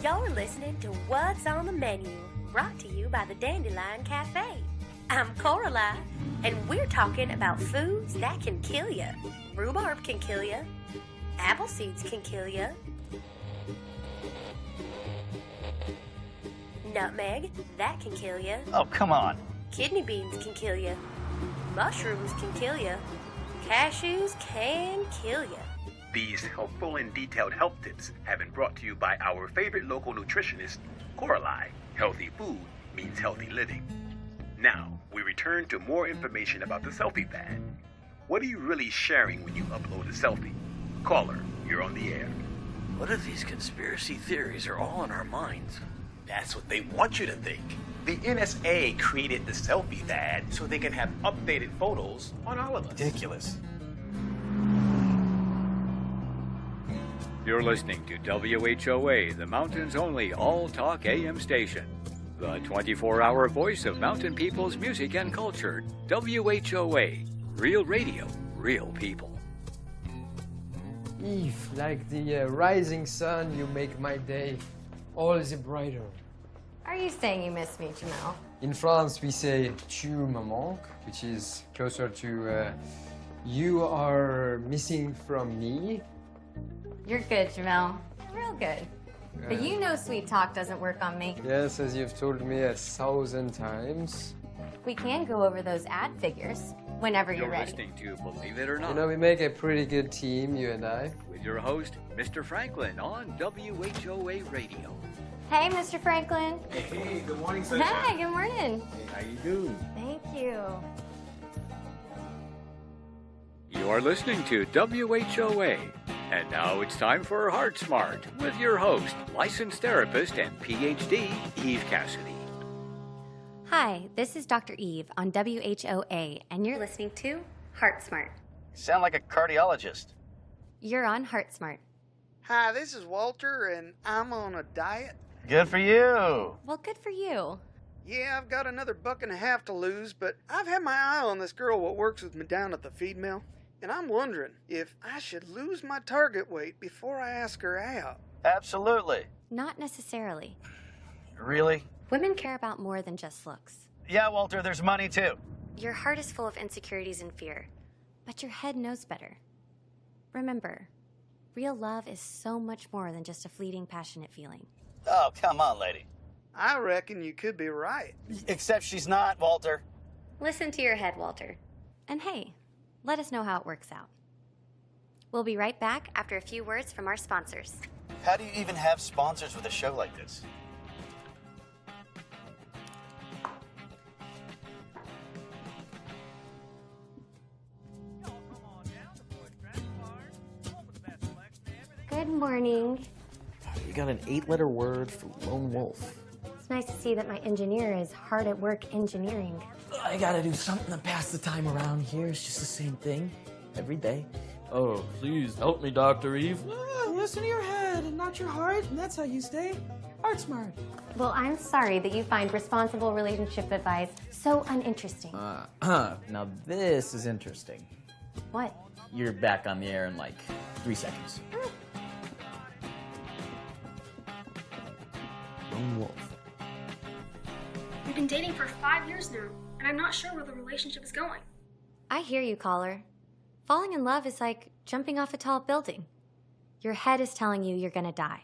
You're listening to What's on the Menu, brought to you by the Dandelion Cafe. I'm Coraline, and we're talking about foods that can kill you. Rhubarb can kill you. Apple seeds can kill you. Nutmeg, that can kill you. Oh, come on. Kidney beans can kill you. Mushrooms can kill you. Cashews can kill you. These helpful and detailed health tips have been brought to you by our favorite local nutritionist, Coraline. Healthy food means healthy living. Now, we return to more information about the selfie fad. What are you really sharing when you upload a selfie? Caller, you're on the air. What if these conspiracy theories are all in our minds? That's what they want you to think. The NSA created the selfie fad so they can have updated photos on all of us. Ridiculous. You're listening to WHOA, the mountain's only all-talk AM station. The 24-hour voice of mountain people's music and culture. WHOA, real radio, real people. Eve, like the rising sun, you make my day all the brighter. Are you saying you miss me, Jamel? In France, we say tu me manques, which is closer to you are missing from me. You're good, Jamel. Real good. But you know sweet talk doesn't work on me. Yes, as you've told me 1,000 times. We can go over those ad figures whenever you're ready. Listening to Believe It or Not. You know, we make a pretty good team, you and I. With your host, Mr. Franklin, on WHOA Radio. Hey, Mr. Franklin. Hey, good morning, sunshine. Hi, good morning. Hey, how you doing? Thank you. You are listening to WHOA. And now it's time for Heart Smart with your host, licensed therapist and PhD, Eve Cassidy. Hi, this is Dr. Eve on WHOA, and you're listening to Heart Smart. You sound like a cardiologist. You're on Heart Smart. Hi, this is Walter, and I'm on a diet. Good for you. Well, good for you. Yeah, I've got another $1.50 to lose, but I've had my eye on this girl what works with me down at the feed mill, and I'm wondering if I should lose my target weight before I ask her out. Absolutely. Not necessarily. Really? Women care about more than just looks. Yeah, Walter, there's money too. Your heart is full of insecurities and fear, but your head knows better. Remember, real love is so much more than just a fleeting, passionate feeling. Oh, come on, lady. I reckon you could be right. Except she's not, Walter. Listen to your head, Walter. And hey, let us know how it works out. We'll be right back after a few words from our sponsors. How do you even have sponsors with a show like this? Good morning. You got an 8-letter word for lone wolf. It's nice to see that my engineer is hard at work engineering. I gotta do something to pass the time around here. It's just the same thing every day. Oh, please help me, Dr. Eve. Listen to your head and not your heart, and that's how you stay heart smart. Well, I'm sorry that you find responsible relationship advice so uninteresting. Now this is interesting. What? You're back on the air in like 3 seconds. Lone wolf. We've been dating for 5 years now, and I'm not sure where the relationship is going. I hear you, caller. Falling in love is like jumping off a tall building. Your head is telling you you're gonna die.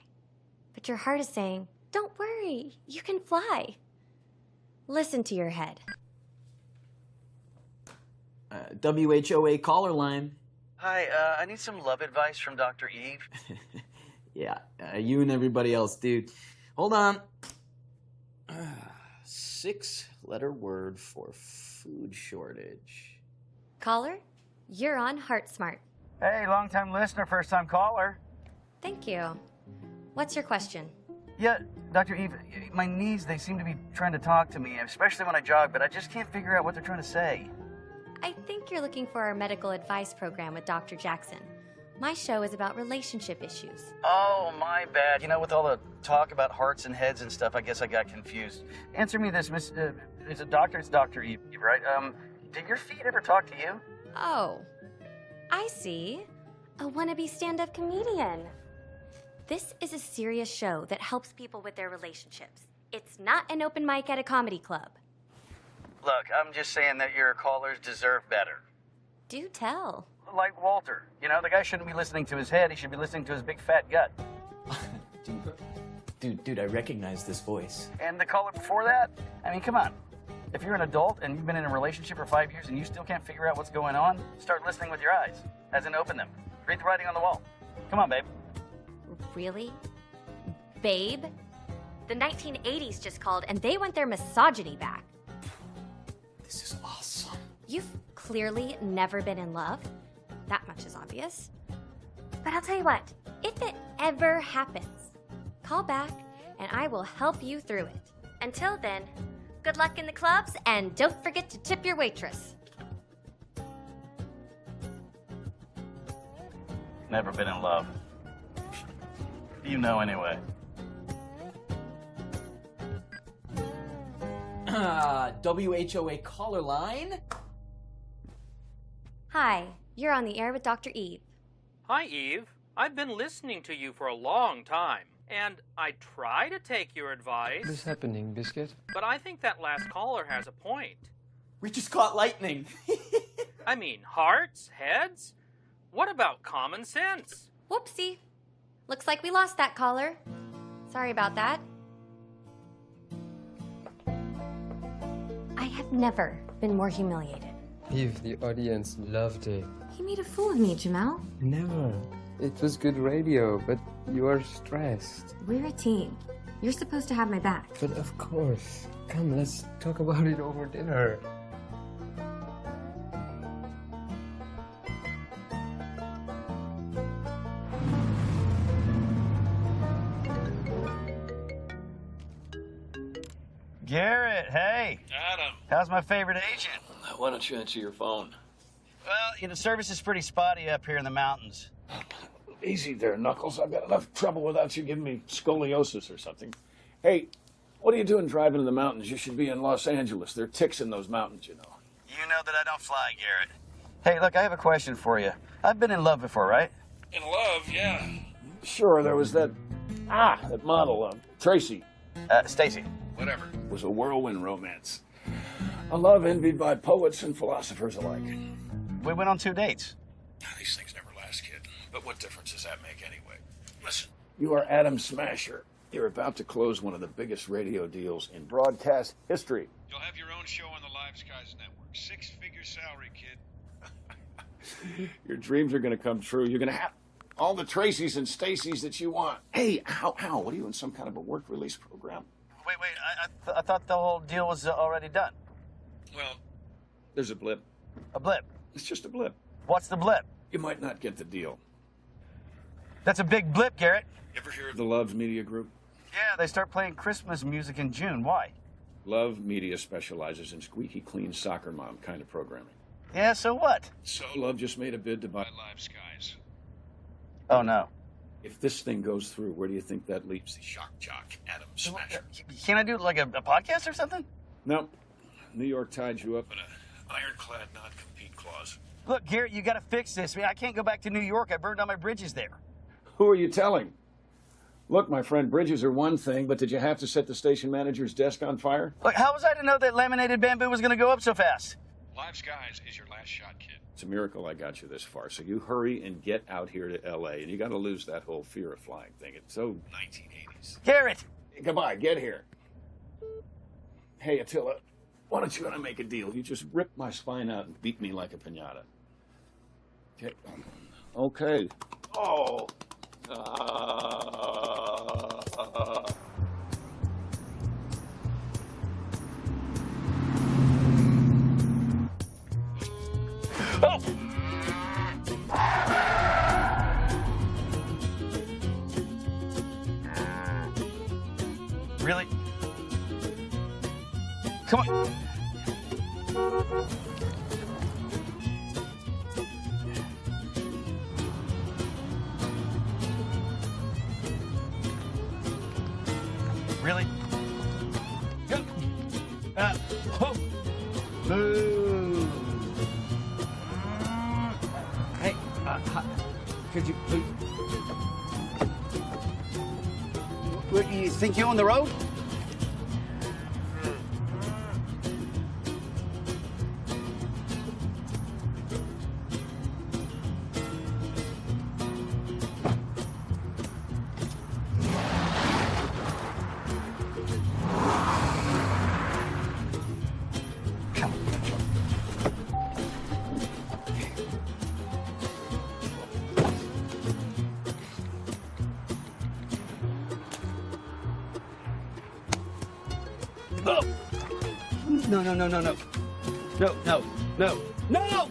But your heart is saying, don't worry, you can fly. Listen to your head. WHOA caller line. Hi, I need some love advice from Dr. Eve. Yeah, you and everybody else, dude. Hold on. 6-letter word for food shortage. Caller, you're on Heart Smart. Hey, long-time listener, first-time caller. Thank you. What's your question? Yeah, Dr. Eve, my knees, they seem to be trying to talk to me, especially when I jog, but I just can't figure out what they're trying to say. I think you're looking for our medical advice program with Dr. Jackson. My show is about relationship issues. Oh, my bad. You know, with all the talk about hearts and heads and stuff, I guess I got confused. Answer me this, Miss... it's a doctor, it's Dr. Eve, right? Did your feet ever talk to you? Oh, I see. A wannabe stand-up comedian. This is a serious show that helps people with their relationships. It's not an open mic at a comedy club. Look, I'm just saying that your callers deserve better. Do tell. Like Walter. You know, the guy shouldn't be listening to his head. He should be listening to his big fat gut. Dude, I recognize this voice. And the caller before that? I mean, come on. If you're an adult and you've been in a relationship for 5 years and you still can't figure out what's going on, start listening with your eyes, as in open them. Read the writing on the wall. Come on, babe. Really? Babe? The 1980s just called and they want their misogyny back. This is awesome. You've clearly never been in love. That much is obvious. But I'll tell you what, if it ever happens, call back and I will help you through it. Until then, good luck in the clubs and don't forget to tip your waitress. Never been in love. You know anyway. WHOA caller line? Hi, you're on the air with Dr. Eve. Hi, Eve. I've been listening to you for a long time, and I try to take your advice. What's happening, Biscuit? But I think that last caller has a point. We just caught lightning. I mean, hearts, heads? What about common sense? Whoopsie. Looks like we lost that caller. Sorry about that. I have never been more humiliated. Eve, the audience loved it. He made a fool of me, Jamal. Never. It was good radio, but you are stressed. We're a team. You're supposed to have my back. But of course. Come, let's talk about it over dinner. Garrett, hey. Adam. How's my favorite agent? Why don't you answer your phone? Well, you know, service is pretty spotty up here in the mountains. Easy there, Knuckles. I've got enough trouble without you giving me scoliosis or something. Hey, what are you doing driving in the mountains? You should be in Los Angeles. There are ticks in those mountains, you know. You know that I don't fly, Garrett. Hey, look, I have a question for you. I've been in love before, right? In love, yeah. Sure, there was that model, Tracy. Stacy. Whatever. It was a whirlwind romance. A love envied by poets and philosophers alike. We went on 2 dates. These things never last, kid. But what difference does that make anyway? Listen, you are Adam Smasher. You're about to close one of the biggest radio deals in broadcast history. You'll have your own show on the Live Skies Network. 6-figure salary, kid. Your dreams are going to come true. You're going to have all the Tracys and Stacys that you want. Hey, how? What are you in some kind of a work release program? Wait, I thought the whole deal was already done. Well, there's a blip. A blip? It's just a blip. What's the blip? You might not get the deal. That's a big blip, Garrett. Ever hear of the Love Media Group? Yeah, they start playing Christmas music in June. Why? Love Media specializes in squeaky clean soccer mom kind of programming. Yeah, so what? So Love just made a bid to buy Live Skies. Oh, no. If this thing goes through, where do you think that leaves the shock jock, Adam Smasher? Can I do like a podcast or something? No. New York tied you up in an ironclad non-compete clause. Look, Garrett, you got to fix this. I mean, I can't go back to New York. I burned all my bridges there. Who are you telling? Look, my friend, bridges are one thing, but did you have to set the station manager's desk on fire? Look, how was I to know that laminated bamboo was going to go up so fast? Live Skies is your last shot, kid. It's a miracle I got you this far, so you hurry and get out here to L.A., and you got to lose that whole fear of flying thing. It's so 1980s. Garrett! Goodbye, get here. Hey, Attila, why don't you and I make a deal? You just rip my spine out and beat me like a piñata. Okay. Okay. Oh. Oh! Really? Come on. Really? Go. Ho. Boo. Hey, could you please... think you own the road? No, no, no, no, no. No, no, no, no!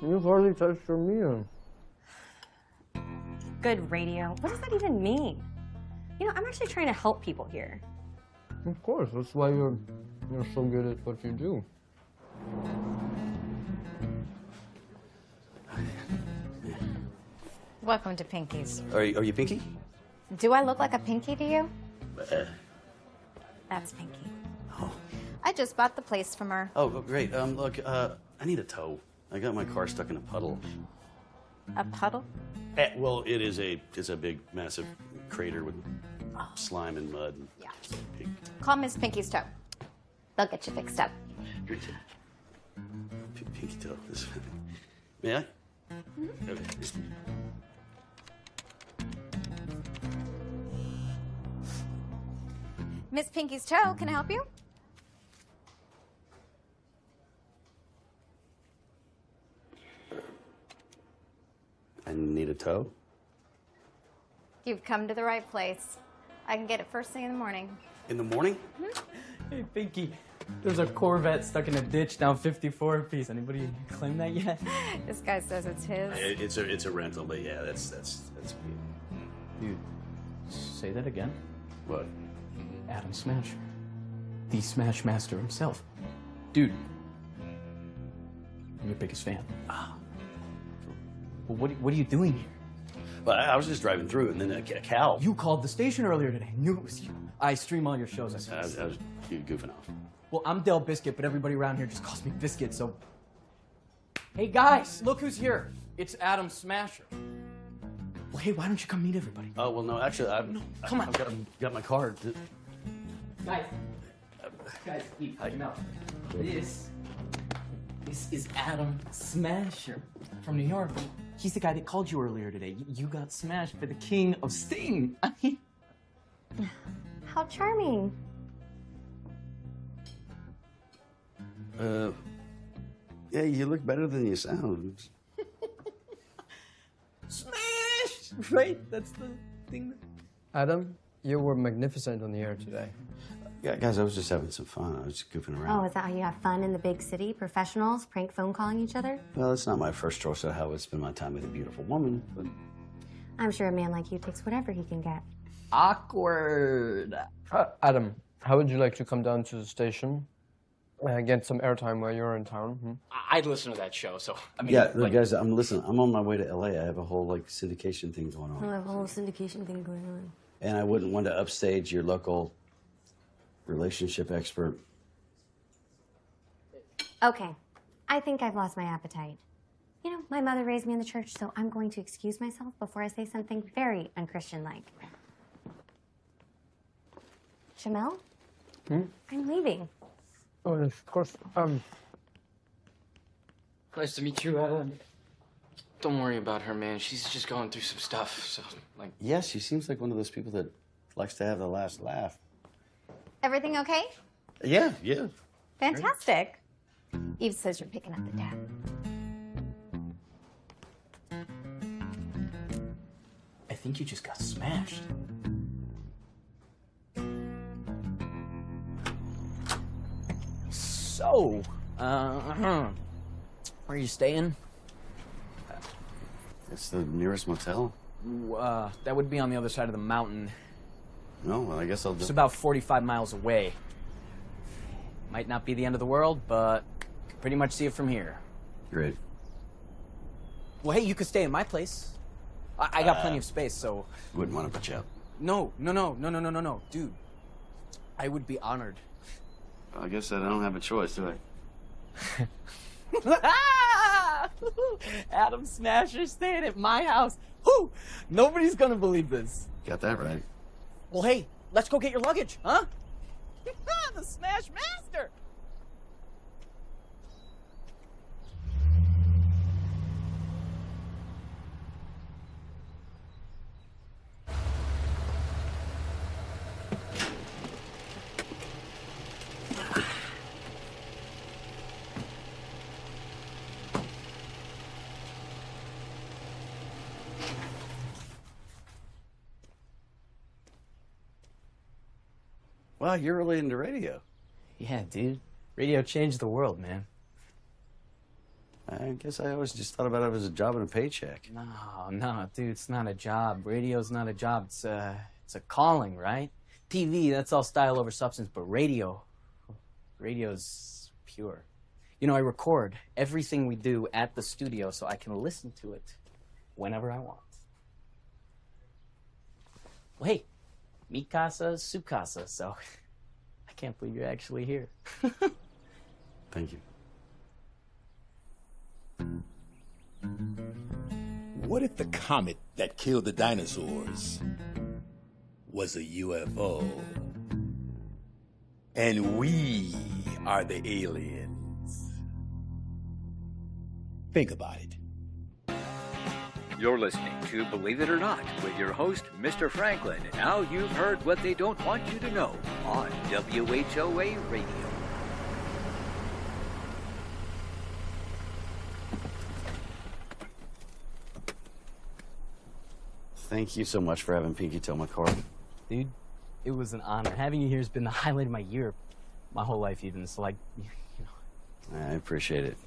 You've hardly touched your meal. Good radio. What does that even mean? You know, I'm actually trying to help people here. Of course, that's why you're so good at what you do. Welcome to Pinky's. Are you Pinky? Do I look like a Pinky to you? That's Pinky. I just bought the place from her. Oh, great. Look, I need a tow. I got my car stuck in a puddle. A puddle? Well, it's a big, massive crater with slime and mud. Yeah. Call Miss Pinky's Toe. They'll get you fixed up. Great. Pinky toe. May I? Okay. Miss Pinky's Toe, can I help you? I need a tow. You've come to the right place. I can get it first thing in the morning. In the morning? Hey, Pinky, there's a Corvette stuck in a ditch down 54 piece. Anybody claim that yet? This guy says it's his. It's a rental, but yeah, that's me. Dude, say that again. What? Adam Smasher. The Smash Master himself. Dude, I'm your biggest fan. Well, what are you doing here? Well, I was just driving through, and then a cow. You called the station earlier today. Knew it was you. I stream all your shows. I was goofing off. Well, I'm Del Biscuit, but everybody around here just calls me Biscuit, so... Hey, guys, look who's here. It's Adam Smasher. Well, hey, why don't you come meet everybody? Oh, well, no, actually, come on. I've got my card. Guys, Eve, no. This is Adam Smasher from New York. He's the guy that called you earlier today. You got smashed by the king of Sting. I mean... How charming. Yeah, you look better than you sound. Smash! Right? That's the thing. Adam, you were magnificent on the air today. Yeah, guys, I was just having some fun. I was just goofing around. Oh, is that how you have fun in the big city? Professionals prank phone calling each other? Well, it's not my first choice of how I would spend my time with a beautiful woman, but... I'm sure a man like you takes whatever he can get. Awkward. Adam, how would you like to come down to the station? Get some airtime while you're in town? I'd listen to that show, so... I mean, Yeah, look, guys, I'm on my way to LA. I have a whole, syndication thing going on. I have a whole syndication thing going on. And I wouldn't want to upstage your local relationship expert. Okay, I think I've lost my appetite. You know, my mother raised me in the church, so I'm going to excuse myself before I say something very unchristian-like. Jamel? I'm leaving. Oh, yes, of course. Nice to meet you, Adam. Don't worry about her, man. She's just going through some stuff, so, Yeah, she seems like one of those people that likes to have the last laugh. Everything okay? Yeah. Fantastic. Eve says you're picking up the tab. I think you just got smashed. So, where are you staying? It's the nearest motel. That would be on the other side of the mountain. No, well, I guess I'll It's about 45 miles away. Might not be the end of the world, but can pretty much see it from here. Great. Well, hey, you could stay in my place. I got plenty of space, so... Wouldn't want to put you up. No. Dude, I would be honored. I guess I don't have a choice, do I? Adam Smasher staying at my house. Whew! Nobody's gonna believe this. Got that right. Well, hey, let's go get your luggage, huh? The Smash Master! Wow, you're really into radio. Yeah, dude. Radio changed the world, man. I guess I always just thought about it as a job and a paycheck. No, dude, it's not a job. Radio's not a job. It's a calling, right? TV, that's all style over substance, but radio's pure. You know, I record everything we do at the studio so I can listen to it whenever I want. Well, hey, mi casa, su casa, so I can't believe you're actually here. Thank you. What if the comet that killed the dinosaurs was a UFO? And we are the aliens? Think about it. You're listening to Believe It or Not with your host, Mr. Franklin. And now you've heard what they don't want you to know on WHOA Radio. Thank you so much for having Pinky tow my car. Dude, it was an honor. Having you here has been the highlight of my year, my whole life even. So, like, you know. I appreciate it.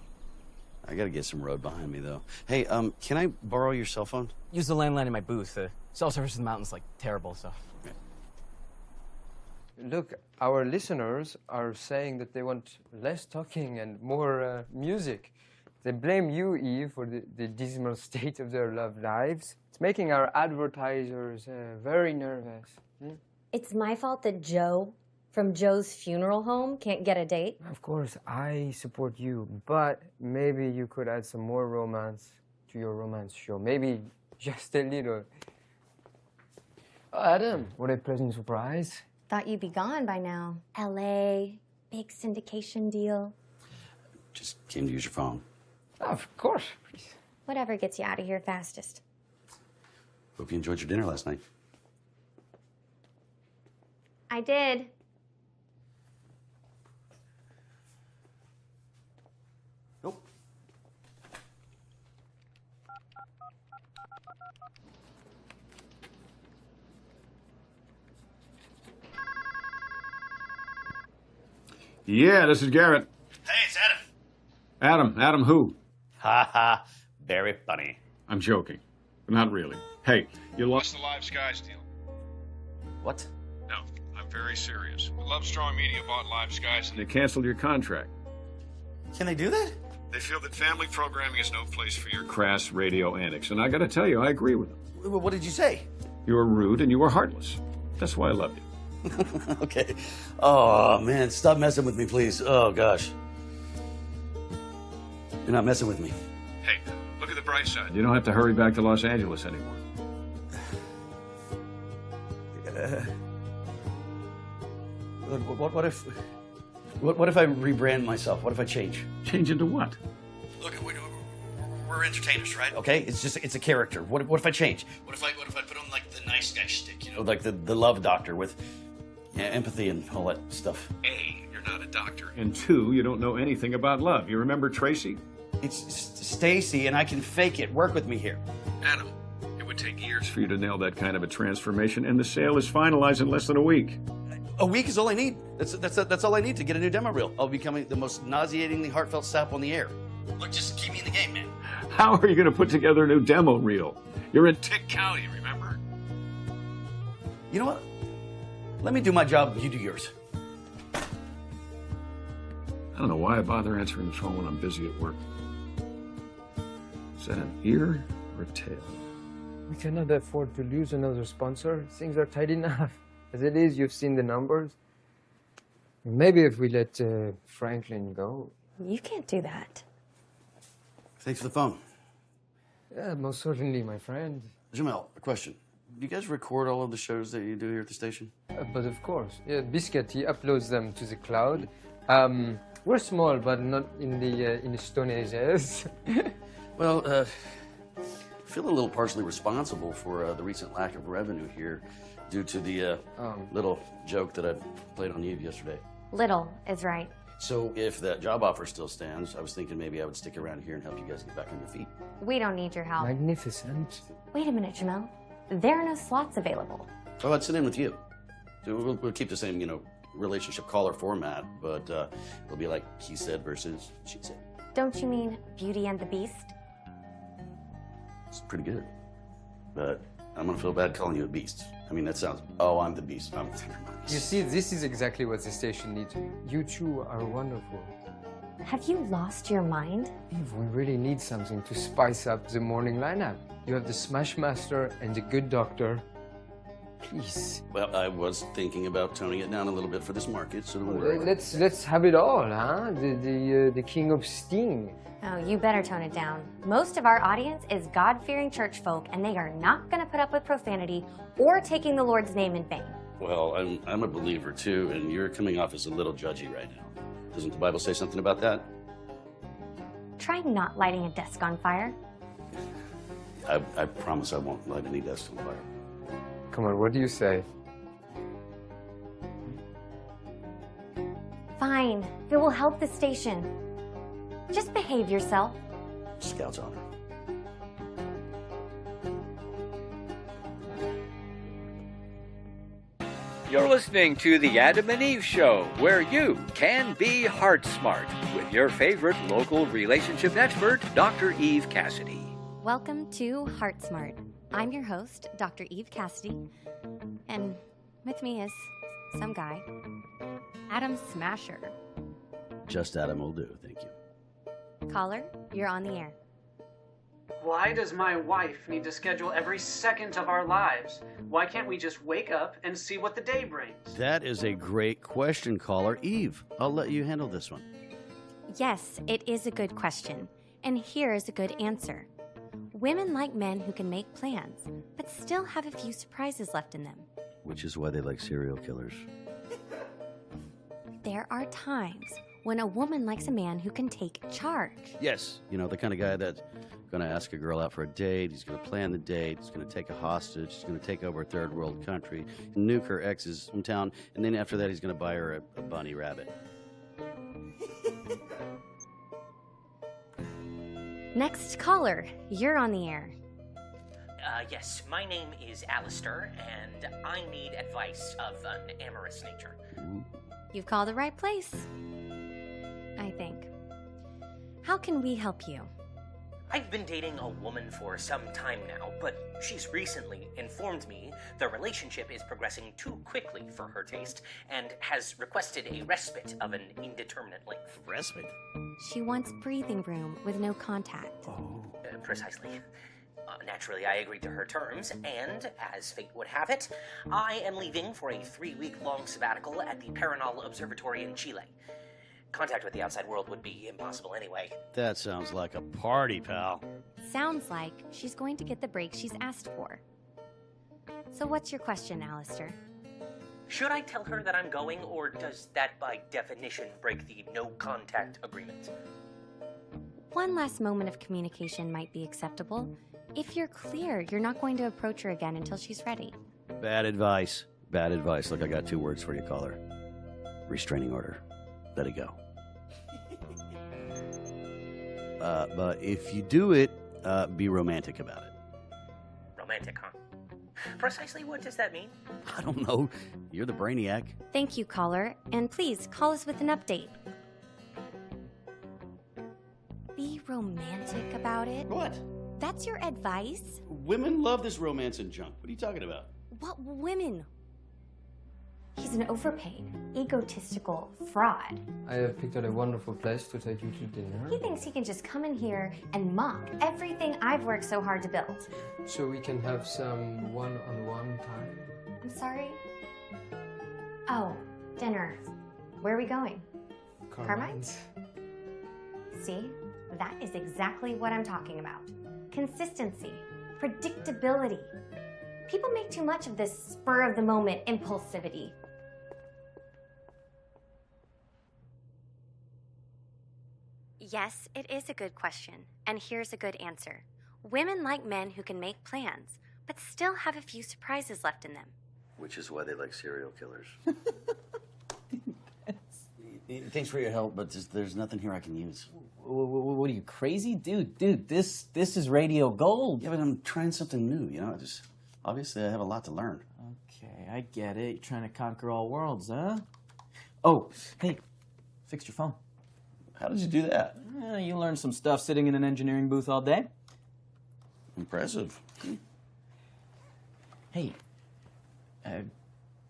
I gotta get some road behind me, though. Hey, can I borrow your cell phone? Use the landline in my booth. Cell service in the mountain's, like, terrible, so. Look, our listeners are saying that they want less talking and more music. They blame you, Eve, for the dismal state of their love lives. It's making our advertisers very nervous. It's my fault that Joe from Joe's funeral home can't get a date. Of course, I support you, but maybe you could add some more romance to your romance show. Maybe just a little. Oh, Adam, what a pleasant surprise. Thought you'd be gone by now. LA, big syndication deal. Just came to use your phone. Oh, of course, please. Whatever gets you out of here fastest. Hope you enjoyed your dinner last night. I did. Nope. Yeah, this is Garrett. Hey, it's Adam. Adam who? Ha ha. Very funny. I'm joking, but not really. Hey, you What's lost. the Live Skies deal? What? No, I'm very serious. Love Strong Media bought Live Skies and They canceled your contract. Can they do that? they feel that family programming is no place for your Crass radio antics, and I gotta tell you, I agree with them. What did you say? You were rude and you were heartless. That's why I loved you. Okay. Oh, man, stop messing with me, please. Oh, gosh. You're not messing with me. Hey, look at the bright side. You don't have to hurry back to Los Angeles anymore. What if I rebrand myself? What if I change? Change into what? Look, we're entertainers, right? Okay, it's a character. What if I change? What if I put on like the nice guy shtick, you know, like the love doctor with empathy and all that stuff. A, you're not a doctor. And two, you don't know anything about love. You remember Tracy? It's Stacy, and I can fake it. Work with me here. Adam, it would take years For you to nail that kind of a transformation, and the sale is finalized in less than a week. A week is all I need. That's all I need to get a new demo reel. I'll be becoming the most nauseatingly heartfelt sap on the air. Look, just keep me in the game, man. How are you going to put together a new demo reel? You're in Tick County, remember? You know what? Let me do my job, you do yours. I don't know why I bother answering the phone when I'm busy at work. Is that an ear or a tail? We cannot afford to lose another sponsor. Things are tight enough. As it is, you've seen the numbers. Maybe if we let Franklin go. You can't do that. Thanks for the phone. Yeah, most certainly, my friend. Jamel, a question. Do you guys record all of the shows that you do here at the station? But of course. Yeah, Biscuit, he uploads them to the cloud. We're small, but not in the Stone Ages. Well, I feel a little partially responsible for the recent lack of revenue here due to the little joke that I played on Eve yesterday. Little is right. So if that job offer still stands, I was thinking maybe I would stick around here and help you guys get back on your feet. We don't need your help. Magnificent. Wait a minute, Jamel. There are no slots available. Oh, I'd sit in with you. So we'll keep the same, relationship caller format, but it'll be like he said versus she said. Don't you mean Beauty and the Beast? It's pretty good. But I'm gonna feel bad calling you a beast. I mean, that sounds, oh, I'm the beast. I'm You see, this is exactly what the station needs. You two are wonderful. Have you lost your mind? Eve, we really need something to spice up the morning lineup. You have the Smash Master and the Good Doctor. Please. Well, I was thinking about toning it down a little bit for this market, so don't worry. Let's have it all, huh? The King of Sting. Oh, you better tone it down. Most of our audience is God-fearing church folk, and they are not going to put up with profanity or taking the Lord's name in vain. Well, I'm a believer too, and you're coming off as a little judgy right now. Doesn't the Bible say something about that? Try not lighting a desk on fire. I promise I won't light any desks on fire. Come on, what do you say? Fine. It will help the station. Just behave yourself. Scout's honor. You're listening to the Adam and Eve Show, where you can be heart smart with your favorite local relationship expert, Dr. Eve Cassidy. Welcome to Heart Smart. I'm your host, Dr. Eve Cassidy, and with me is some guy, Adam Smasher. Just Adam will do, thank you. Caller, you're on the air. Why does my wife need to schedule every second of our lives? Why can't we just wake up and see what the day brings? That is a great question, caller. Eve, I'll let you handle this one. Yes, it is a good question, and here is a good answer. Women like men who can make plans, but still have a few surprises left in them. Which is why they like serial killers. There are times when a woman likes a man who can take charge. Yes, the kind of guy that's going to ask a girl out for a date, he's going to plan the date, he's going to take a hostage, he's going to take over a third world country, nuke her ex's hometown, and then after that he's going to buy her a bunny rabbit. Next caller, you're on the air. Yes, my name is Alistair, and I need advice of an amorous nature. You've called the right place, I think. How can we help you? I've been dating a woman for some time now, but she's recently informed me the relationship is progressing too quickly for her taste and has requested a respite of an indeterminate length. Respite? She wants breathing room with no contact. Precisely. Naturally, I agreed to her terms, and as fate would have it, I am leaving for a 3-week-long sabbatical at the Paranal Observatory in Chile. Contact with the outside world would be impossible anyway. That sounds like a party, pal. Sounds like she's going to get the break she's asked for. So what's your question, Alistair? Should I tell her that I'm going, or does that by definition break the no-contact agreement? One last moment of communication might be acceptable. If you're clear, you're not going to approach her again until she's ready. Bad advice. Bad advice. Look, I got 2 words for you, caller. Restraining order. Let it go. But if you do it, be romantic about it. Romantic, huh? Precisely what does that mean? I don't know. You're the brainiac. Thank you, caller, and please call us with an update. Be romantic about it. What? That's your advice? Women love this romance and junk. What are you talking about? What women? He's an overpaid, egotistical fraud. I have picked out a wonderful place to take you to dinner. He thinks he can just come in here and mock everything I've worked so hard to build. So we can have some one-on-one time. I'm sorry? Oh, dinner. Where are we going? Carmine's? See? That is exactly what I'm talking about. Consistency, predictability. People make too much of this spur-of-the-moment impulsivity. Yes, it is a good question, and here's a good answer. Women like men who can make plans, but still have a few surprises left in them. Which is why they like serial killers. Thanks for your help, but there's nothing here I can use. What are you, crazy? Dude, this is radio gold. Yeah, but I'm trying something new, you know? Obviously, I have a lot to learn. Okay, I get it. You're trying to conquer all worlds, huh? Oh, hey, fixed your phone. How did you do that? You learned some stuff sitting in an engineering booth all day. Impressive. Hey,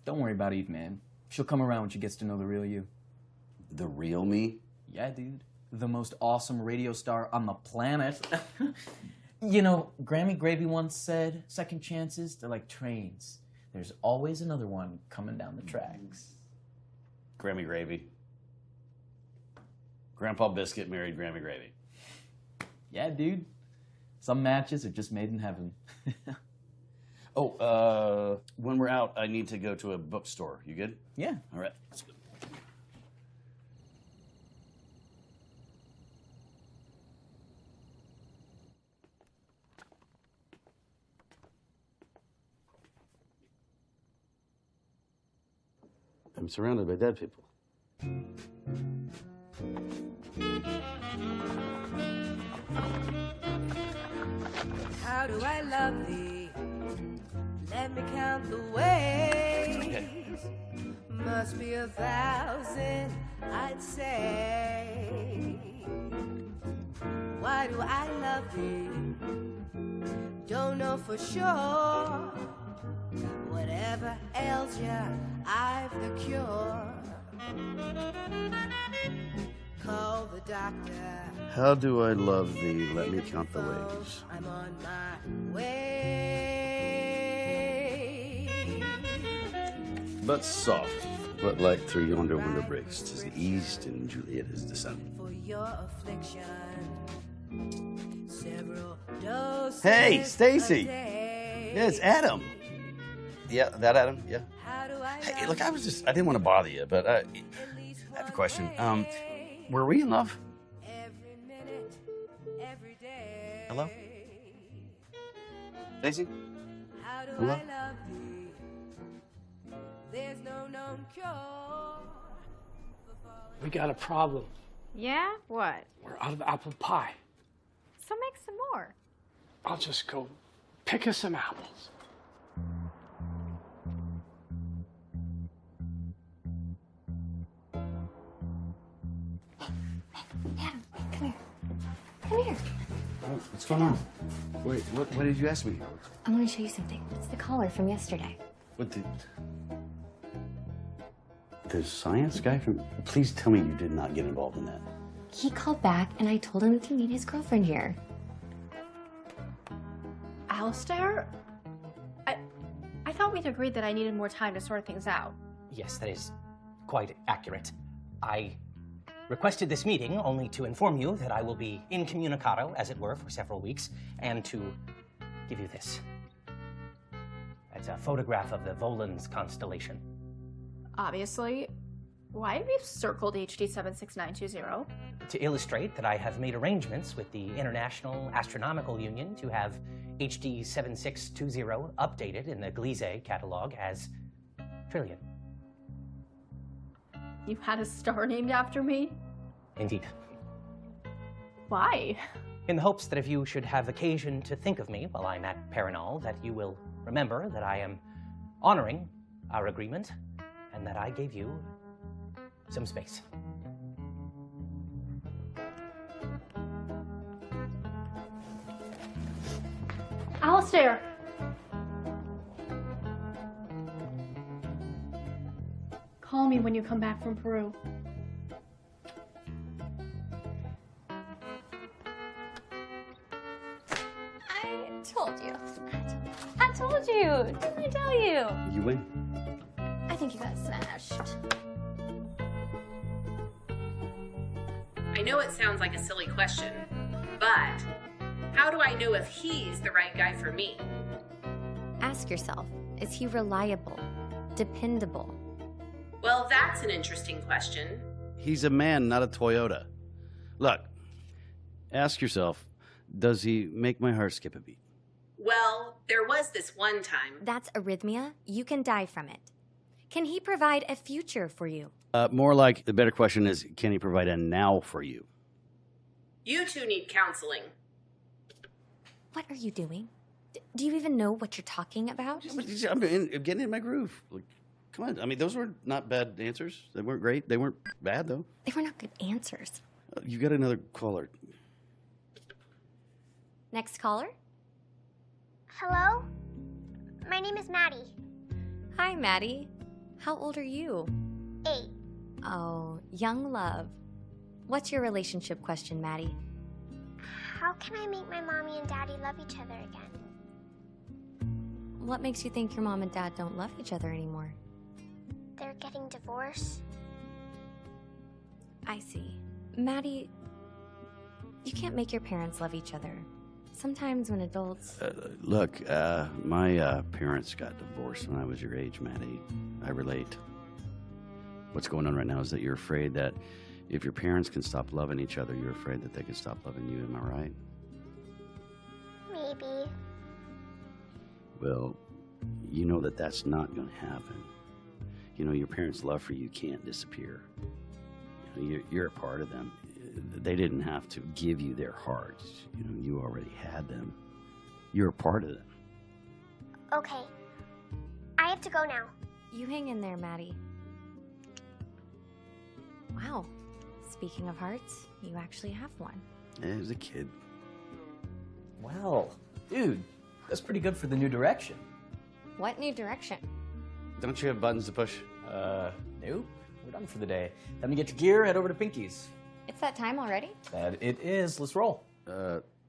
don't worry about Eve, man. She'll come around when she gets to know the real you. The real me? Yeah, dude. The most awesome radio star on the planet. You know, Grammy Gravy once said, second chances, they're like trains. There's always another one coming down the tracks. Grammy Gravy. Grandpa Biscuit married Grammy Gravy. Yeah, dude. Some matches are just made in heaven. When we're out, I need to go to a bookstore. You good? Yeah. All right. Let's go. I'm surrounded by dead people. How do I love thee? Let me count the ways. Must be 1,000, I'd say. Why do I love thee? Don't know for sure. Whatever ails ya, I've the cure. Call the doctor. How do I love thee? Let me count the ways. I'm on my way. But soft, but like through yonder window breaks, 'tis the east and Juliet is the sun. For your affliction, several doses. Hey, Stacy. a day. Yeah, it's Adam. Yeah, that Adam. Yeah. Hey, look, I didn't want to bother you, but I have a question. Were we in love? Hello? Daisy? Hello? We got a problem. Yeah? What? We're out of apple pie. So make some more. I'll just go pick us some apples. Adam, come here. Come here. What's going on? Wait, what did you ask me? I want to show you something. It's the collar from yesterday. What the science guy from... Please tell me you did not get involved in that. He called back and I told him to meet his girlfriend here. Alistair? I thought we'd agreed that I needed more time to sort things out. Yes, that is quite accurate. I requested this meeting only to inform you that I will be incommunicado, as it were, for several weeks, and to give you this. It's a photograph of the Volans constellation. Obviously. Why have you circled HD 76920? To illustrate that I have made arrangements with the International Astronomical Union to have HD 7620 updated in the Gliese catalog as Trillion. You had a star named after me? Indeed. Why? In the hopes that if you should have occasion to think of me while I'm at Paranal, that you will remember that I am honoring our agreement and that I gave you some space. Alistair. Call me when you come back from Peru. I told you. I told you. Didn't I tell you? You win. I think you got smashed. I know it sounds like a silly question, but how do I know if he's the right guy for me? Ask yourself, is he reliable? Dependable? Well, that's an interesting question. He's a man, not a Toyota. Look, ask yourself, does he make my heart skip a beat? Well, there was this one time. That's arrhythmia. You can die from it. Can he provide a future for you? More like the better question is, can he provide a now for you? You two need counseling. What are you doing? Do you even know what you're talking about? I'm getting in my groove. Like, come on. I mean, those were not bad answers. They weren't great. They weren't bad, though. They were not good answers. You got another caller. Next caller? Hello? My name is Maddie. Hi, Maddie. How old are you? 8. Oh, young love. What's your relationship question, Maddie? How can I make my mommy and daddy love each other again? What makes you think your mom and dad don't love each other anymore? They're getting divorced. I see. Maddie, you can't make your parents love each other. Sometimes when adults... Look, my parents got divorced when I was your age, Maddie. I relate. What's going on right now is that you're afraid that if your parents can stop loving each other, you're afraid that they can stop loving you. Am I right? Maybe. Well, you know that that's not going to happen. You know, your parents' love for you can't disappear. You know, you're a part of them. They didn't have to give you their hearts. You know, you already had them. You're a part of them. Okay. I have to go now. You hang in there, Maddie. Wow. Speaking of hearts, you actually have one. Yeah, as a kid. Wow, dude, that's pretty good for the new direction. What new direction? Don't you have buttons to push? Nope. We're done for the day. Time to get your gear, head over to Pinky's. It's that time already? That it is. Let's roll.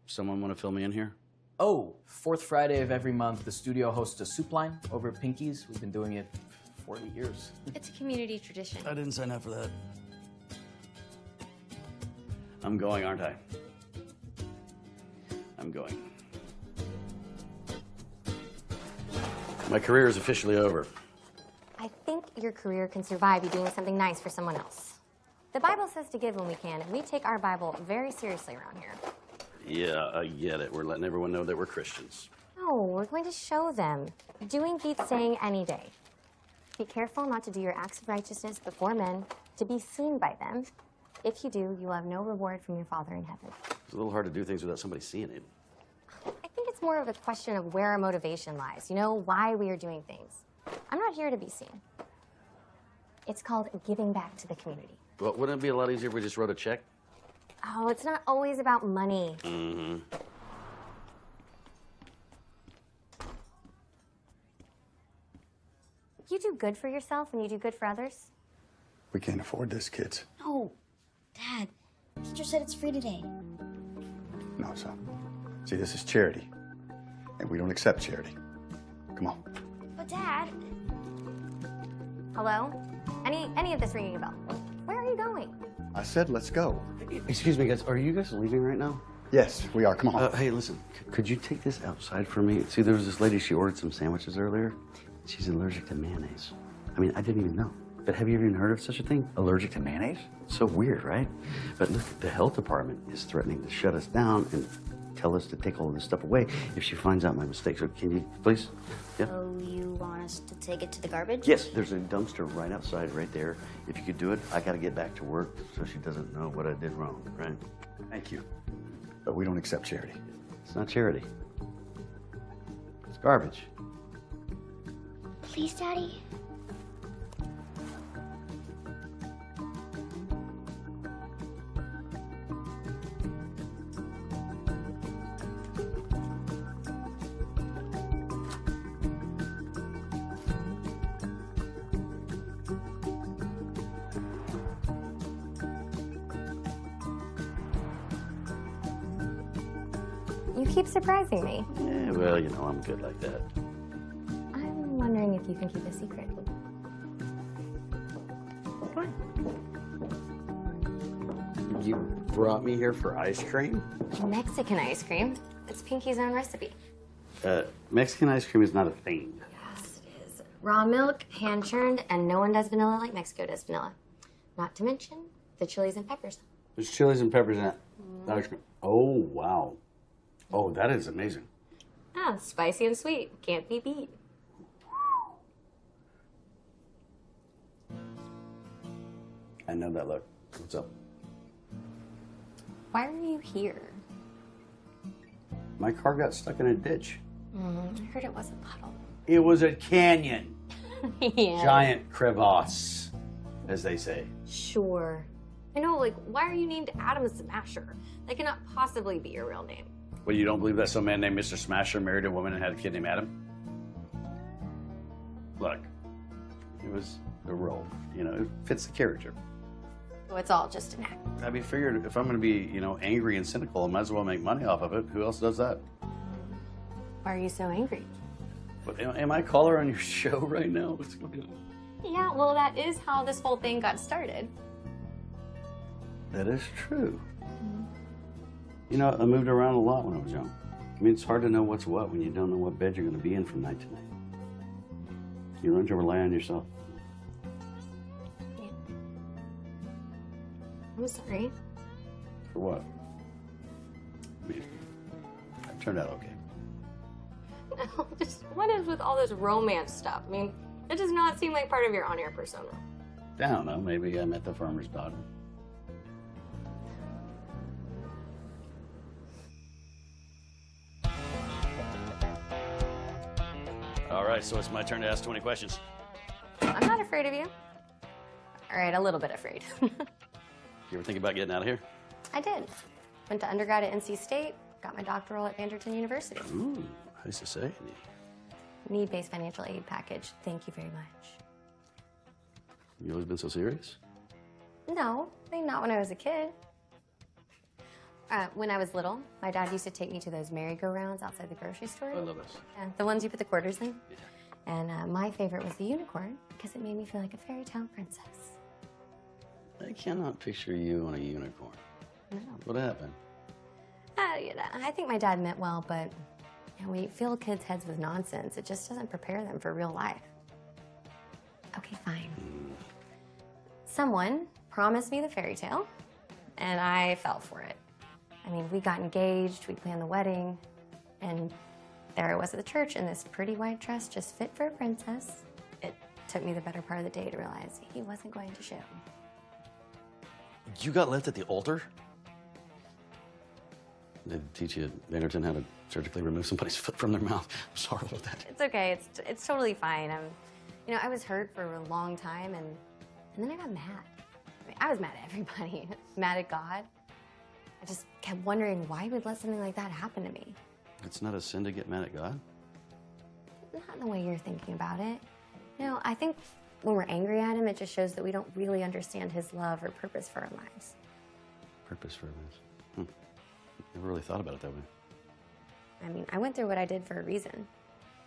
Someone want to fill me in here? Oh, fourth Friday of every month, the studio hosts a soup line over at Pinky's. We've been doing it for 40 years. It's a community tradition. I didn't sign up for that. I'm going, aren't I? I'm going. My career is officially over. I think your career can survive you doing something nice for someone else. The Bible says to give when we can, and we take our Bible very seriously around here. Yeah, I get it. We're letting everyone know that we're Christians. No, we're going to show them. Doing beats saying any day. Be careful not to do your acts of righteousness before men, to be seen by them. If you do, you will have no reward from your Father in heaven. It's a little hard to do things without somebody seeing it. I think it's more of a question of where our motivation lies, you know, why we are doing things. I'm not here to be seen. It's called giving back to the community. Well, wouldn't it be a lot easier if we just wrote a check? Oh, it's not always about money. Mm-hmm. You do good for yourself and you do good for others. We can't afford this, kids. No. Dad, teacher said it's free today. No, son. See, this is charity. And we don't accept charity. Come on. But Dad... Hello? Any of this ringing a bell? Where are you going? I said let's go. Excuse me, guys. Are you guys leaving right now? Yes, we are. Come on. Hey, listen. Could you take this outside for me? See, there was this lady, she ordered some sandwiches earlier. She's allergic to mayonnaise. I mean, I didn't even know. But have you ever even heard of such a thing? Allergic to mayonnaise? So weird, right? But look, the health department is threatening to shut us down and tell us to take all of this stuff away if she finds out my mistake. So can you please? Yeah? So you want us to take it to the garbage? Yes, there's a dumpster right outside right there. If you could do it, I got to get back to work so she doesn't know what I did wrong, right? Thank you. But we don't accept charity. It's not charity. It's garbage. Please, Daddy. You keep surprising me. Yeah, well, you know, I'm good like that. I'm wondering if you can keep a secret. You brought me here for ice cream? Mexican ice cream. It's Pinky's own recipe. Mexican ice cream is not a thing. Yes, it is. Raw milk, hand churned, and no one does vanilla like Mexico does vanilla. Not to mention the chilies and peppers. There's chilies and peppers in that ice cream. Oh, wow. Oh, that is amazing. Ah, spicy and sweet. Can't be beat. I know that look. What's up? Why are you here? My car got stuck in a ditch. I heard it was a puddle. It was a canyon. Yeah. Giant crevasse, as they say. Sure. I know, like, why are you named Adam Smasher? That cannot possibly be your real name. Well, you don't believe that some man named Mr. Smasher married a woman and had a kid named Adam? Look, it was a role. You know, it fits the character. So it's all just an act. I mean, figured if I'm going to be, you know, angry and cynical, I might as well make money off of it. Who else does that? Why are you so angry? But am I caller on your show right now? What's going on? Yeah, well, that is how this whole thing got started. That is true. You know, I moved around a lot when I was young. I mean, it's hard to know what's what when you don't know what bed you're going to be in from night to night. You learn to rely on yourself. Yeah. I'm sorry. For what? I mean, it turned out okay. No, just what is with all this romance stuff? I mean, it does not seem like part of your on-air persona. I don't know. Maybe I met the farmer's daughter. All right, so it's my turn to ask 20 questions. I'm not afraid of you. All right, a little bit afraid. You ever think about getting out of here? I did. Went to undergrad at NC State, got my doctoral at Vanderbilt University. Ooh, high society. Need-based financial aid package. Thank you very much. You always been so serious? No, I mean, not when I was a kid. When I was little, my dad used to take me to those merry-go-rounds outside the grocery store. I love this. Yeah, the ones you put the quarters in. Yeah. And my favorite was the unicorn because it made me feel like a fairy tale princess. I cannot picture you on a unicorn. No. What happened? You know, I think my dad meant well, but you know, when you fill kids' heads with nonsense, it just doesn't prepare them for real life. Okay, fine. Someone promised me the fairy tale, and I fell for it. I mean, we got engaged, we planned the wedding, and there I was at the church in this pretty white dress just fit for a princess. It took me the better part of the day to realize he wasn't going to show. You got left at the altar? They teach you at Vanderton how to surgically remove somebody's foot from their mouth. I'm sorry about that. It's okay, it's totally fine. You know, I was hurt for a long time, and then I got mad. I mean, I was mad at everybody, mad at God. I just kept wondering why he would let something like that happen to me. It's not a sin to get mad at God? Not in the way you're thinking about it. You know, I think when we're angry at him, it just shows that we don't really understand his love or purpose for our lives. Purpose for lives. Never really thought about it that way. I mean, I went through what I did for a reason.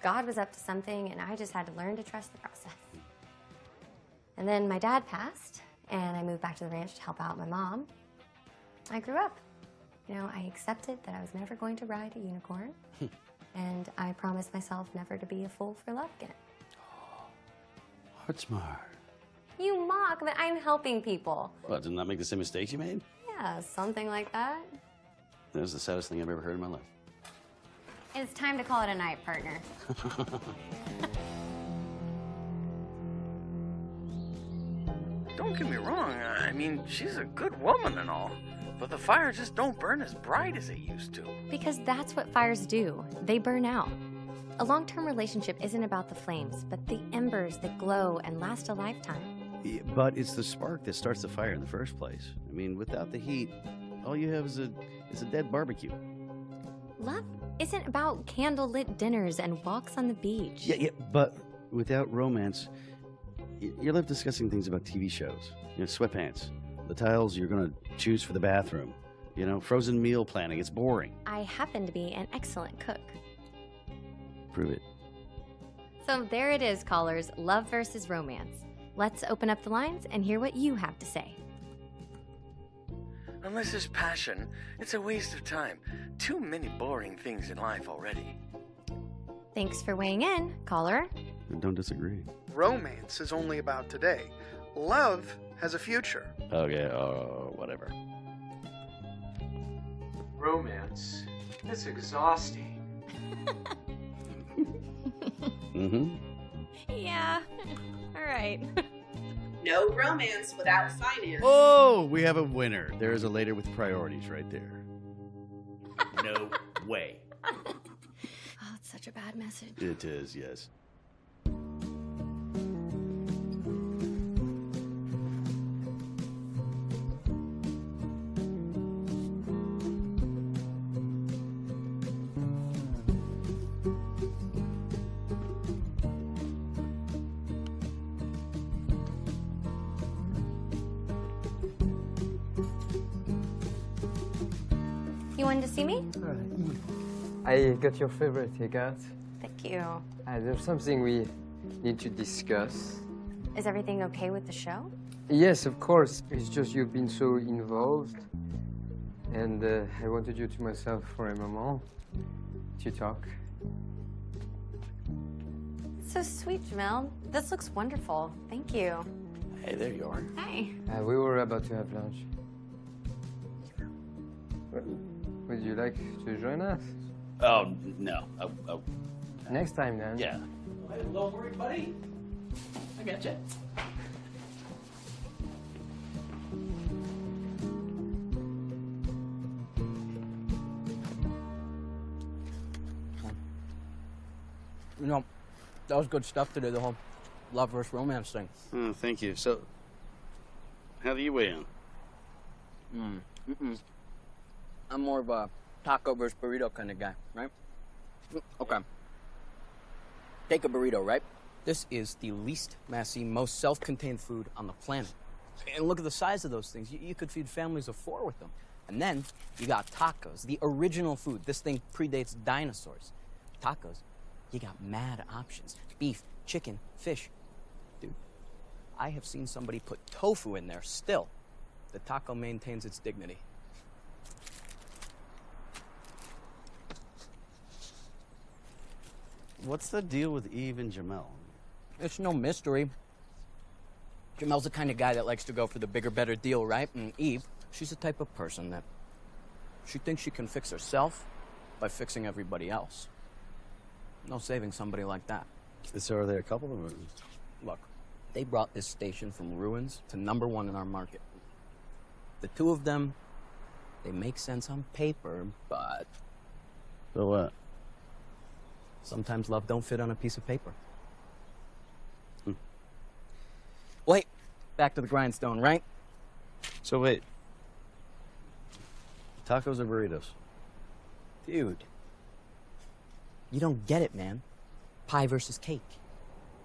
God was up to something, and I just had to learn to trust the process. And then my dad passed, and I moved back to the ranch to help out my mom. I grew up. You know, I accepted that I was never going to ride a unicorn, and I promised myself never to be a fool for love again. Heart smart. You mock, but I'm helping people. What, didn't that make the same mistakes you made? Yeah, something like that. That was the saddest thing I've ever heard in my life. It's time to call it a night, partner. Don't get me wrong, I mean, she's a good woman and all, but the fires just don't burn as bright as they used to. Because that's what fires do. They burn out. A long-term relationship isn't about the flames, but the embers that glow and last a lifetime. Yeah, but it's the spark that starts the fire in the first place. I mean, without the heat, all you have is a dead barbecue. Love isn't about candlelit dinners and walks on the beach. Yeah, but without romance, you're left discussing things about TV shows. You know, sweatpants, the tiles you're going to choose for the bathroom, You know, frozen meal planning, it's boring. I happen to be an excellent cook. Prove it. So there it is, callers. Love versus romance. Let's open up the lines and hear what you have to say. Unless there's passion, it's a waste of time. Too many boring things in life already. Thanks for weighing in, caller. I don't disagree. Romance is only about today. Love has a future. Okay, whatever. Romance. That's exhausting. Mm-hmm. Yeah, all right. No romance without finance. Oh, we have a winner. There is a lady with priorities right there. No way. Oh, it's such a bad message. It is, yes. You wanted to see me? I got your favorite takeout. Thank you. There's something we need to discuss. Is everything okay with the show? Yes, of course. It's just you've been so involved. And I wanted you to myself for a moment to talk. So sweet, Jamel. This looks wonderful. Thank you. Hey, there you are. Hi. We were about to have lunch. Would you like to join us? Oh, no. Next time, then. Yeah. Don't worry, buddy. I got you. You know, that was good stuff today, the whole love versus romance thing. Oh, thank you. So, how do you weigh in? I'm more of a taco versus burrito kind of guy, right? Okay. Take a burrito, right? This is the least messy, most self-contained food on the planet. And look at the size of those things. You could feed families of 4 with them. And then you got tacos, the original food. This thing predates dinosaurs. Tacos, you got mad options. Beef, chicken, fish. Dude, I have seen somebody put tofu in there still. The taco maintains its dignity. What's the deal with Eve and Jamel? It's no mystery. Jamel's the kind of guy that likes to go for the bigger, better deal, right? And Eve, she's the type of person that she thinks she can fix herself by fixing everybody else. No saving somebody like that. So are they a couple of them? Look, they brought this station from ruins to #1 in our market. The two of them, they make sense on paper, but... So what? Sometimes love don't fit on a piece of paper. Wait, back to the grindstone, right? So wait. Tacos or burritos? Dude. You don't get it, man. Pie versus cake.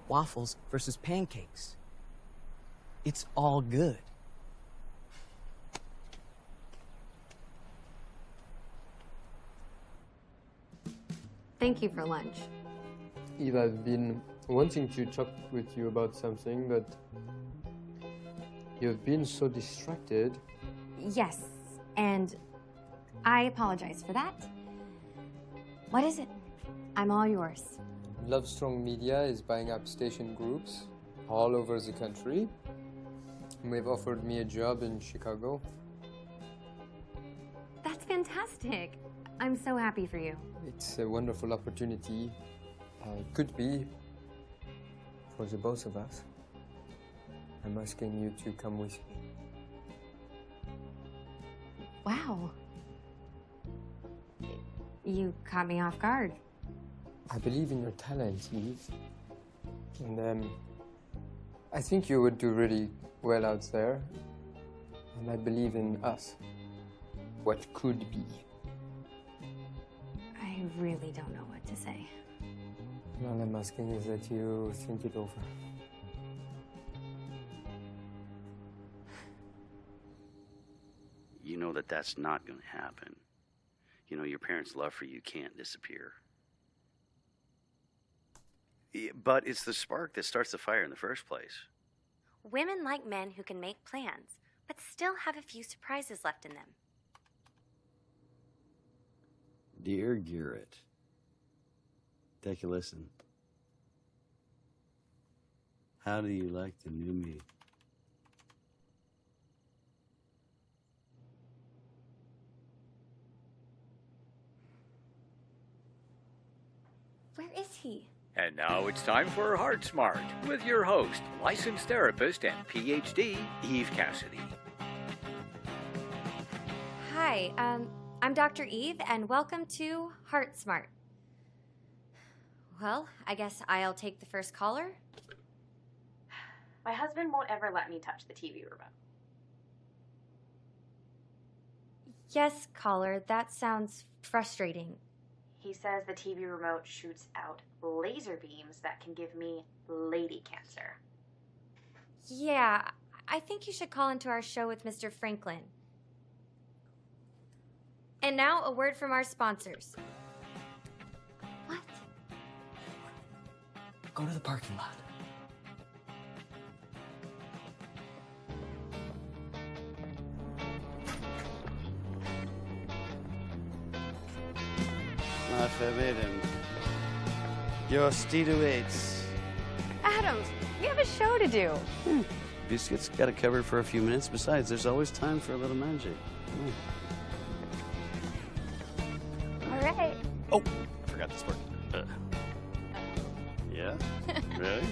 Waffles versus pancakes. It's all good. Thank you for lunch. Eve, I've been wanting to talk with you about something, but you've been so distracted. Yes, and I apologize for that. What is it? I'm all yours. Love Strong Media is buying up station groups all over the country. And they've offered me a job in Chicago. That's fantastic. I'm so happy for you. It's a wonderful opportunity. It could be for the both of us. I'm asking you to come with me. Wow. You caught me off guard. I believe in your talent, Eve. And I think you would do really well out there. And I believe in us. What could be. I really don't know what to say. All I'm asking is that you think it over. You know but that's not going to happen. You know, your parents' love for you can't disappear. But it's the spark that starts the fire in the first place. Women like men who can make plans, but still have a few surprises left in them. Dear Garrett, take a listen. How do you like the new me? Where is he? And now it's time for Heart Smart with your host, licensed therapist and PhD, Eve Cassidy. Hi, I'm Dr. Eve, and welcome to Heart Smart. Well, I guess I'll take the first caller. My husband won't ever let me touch the TV remote. Yes, caller, that sounds frustrating. He says the TV remote shoots out laser beams that can give me lady cancer. Yeah, I think you should call into our show with Mr. Franklin. And now, a word from our sponsors. What? Go to the parking lot. Not forbidden. Your steed awaits. Adam, we have a show to do. Biscuit's got it covered for a few minutes. Besides, there's always time for a little magic. All right. Oh, forgot this part. Yeah? Really?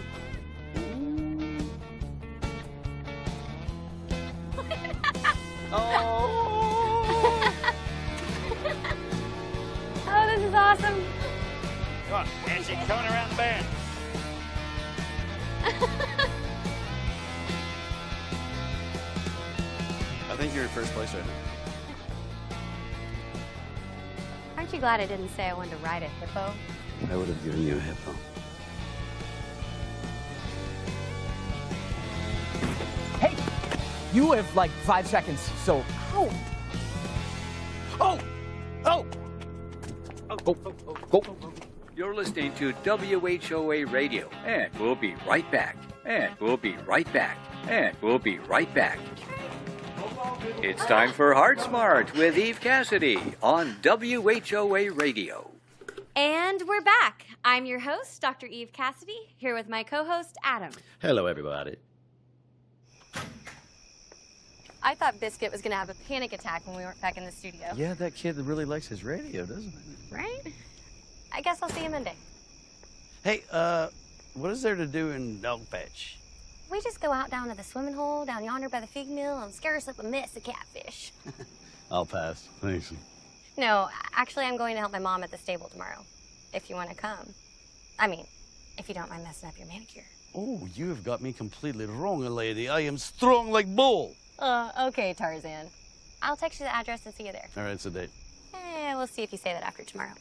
Oh, this is awesome. Come on, Angie, coming around the bend. I think you're in first place right now. Aren't you glad I didn't say I wanted to ride a hippo? I would have given you a hippo. Hey, you have like 5 seconds, so. Oh. Oh! Oh! Go. You're listening to WHOA Radio, and we'll be right back. And we'll be right back. And we'll be right back. It's time for Heart Smart with Eve Cassidy on WHOA Radio. And we're back. I'm your host, Dr. Eve Cassidy, here with my co-host, Adam. Hello, everybody. I thought Biscuit was going to have a panic attack when we weren't back in the studio. Yeah, that kid really likes his radio, doesn't he? Right? I guess I'll see you Monday. Hey, what is there to do in Dogpatch? We just go out down to the swimming hole down yonder by the fig mill and scare us up a mess of catfish. I'll pass. Thanks. No, actually, I'm going to help my mom at the stable tomorrow. If you want to come. I mean, if you don't mind messing up your manicure. Oh, you have got me completely wrong, lady. I am strong like bull. Okay, Tarzan. I'll text you the address and see you there. All right, it's a date. We'll see if you say that after tomorrow.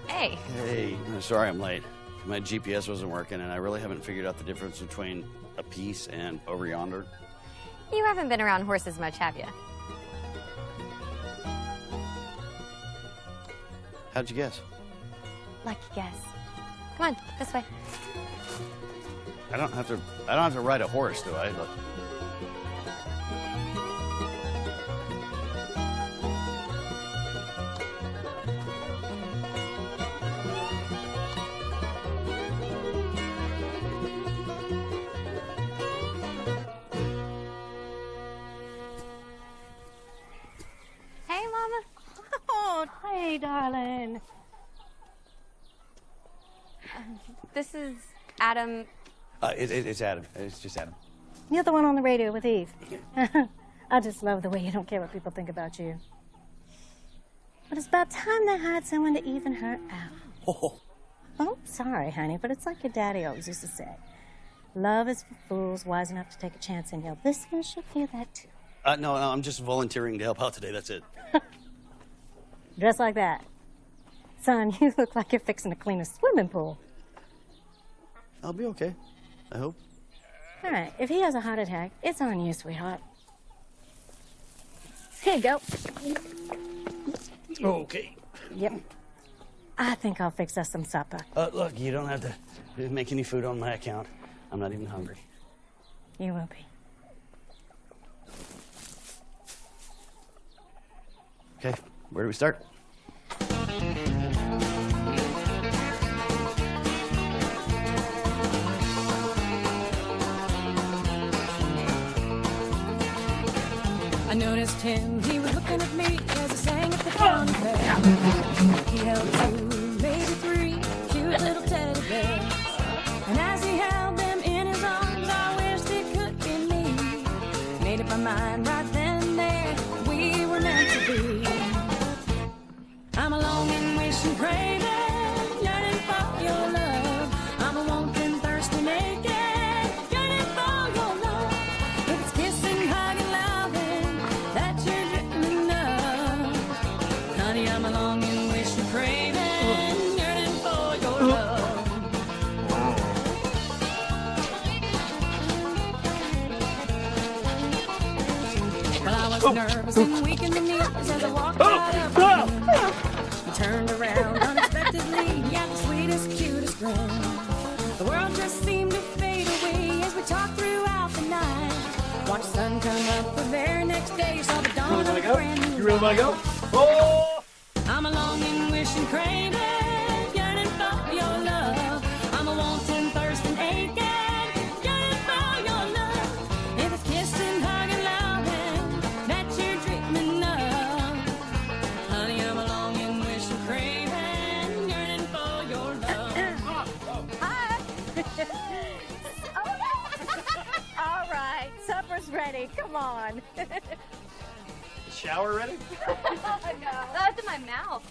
Hey, I'm sorry I'm late. My GPS wasn't working, and I really haven't figured out the difference between a piece and over yonder. You haven't been around horses much, have you? How'd you guess? Lucky guess. Come on, this way. I don't have to ride a horse, do I? Look. out. Hey, darling. This is Adam. It's Adam. It's just Adam. You're the one on the radio with Eve. I just love the way you don't care what people think about you. But it's about time they hired someone to even her out. Oh, sorry, honey, but it's like your daddy always used to say. Love is for fools wise enough to take a chance in you. This one should hear that too. No, I'm just volunteering to help out today. That's it. Dressed like that. Son, you look like you're fixing to clean a swimming pool. I'll be okay. I hope. All right, if he has a heart attack, it's on you, sweetheart. Here you go. Okay. Yep. I think I'll fix us some supper. Look, you don't have to make any food on my account. I'm not even hungry. You will be. Okay, where do we start? I noticed him, he was looking at me as I sang at the county fair. He held 2, maybe 3 cute little teddy bears. And as he held them in his arms, I wished it could be me. Made up my mind right then and there, we were meant to be. I'm a longing, wishing, craving, yearning for your love. I'm a wanting, thirsty, naked, yearning for your love. If it's kissing, hugging, loving that you're dreaming of, honey, I'm a longing, wishing, craving, yearning for your love. Well, I was nervous and weak in the knees as I walked right up to him. He turned around unexpectedly, he had the sweetest, cutest grin. The world just seemed to fade away as we talked throughout the night. Watched the sun come up the very next day, saw the dawn of a brand new You really want to go? life. Oh! I'm a longing, wishing, craving, yearning for your love. I'm a wanting, thirsting, aching, yearning for your love. If it's kissing, hugging, loving that you're dreaming of, honey, I'm a longing, wishing, craving, yearning for your love. Hi. All right, supper's ready. Come on. Shower ready? No, that's in my mouth.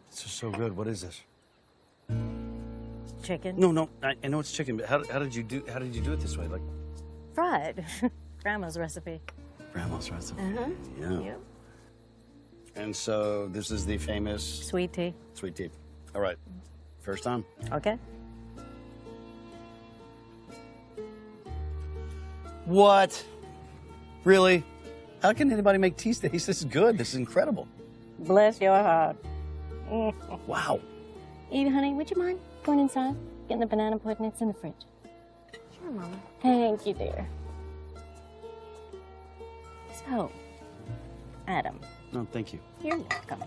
This is so good. What is this? Chicken. No. I know it's chicken, but how did you do it this way? Like Fried. Grandma's recipe. grandma's recipe. Uh-huh. Yeah. Yep. And so this is the famous Sweet tea. sweet tea. All right. First time. Okay. What? Really? How can anybody make tea taste this is good? This is incredible. Bless your heart. Wow. Eve, honey, would you mind going inside? Getting the banana pudding. It's in the fridge. Sure, Mama. Thank you, dear. So, Adam, No, thank you. you're welcome.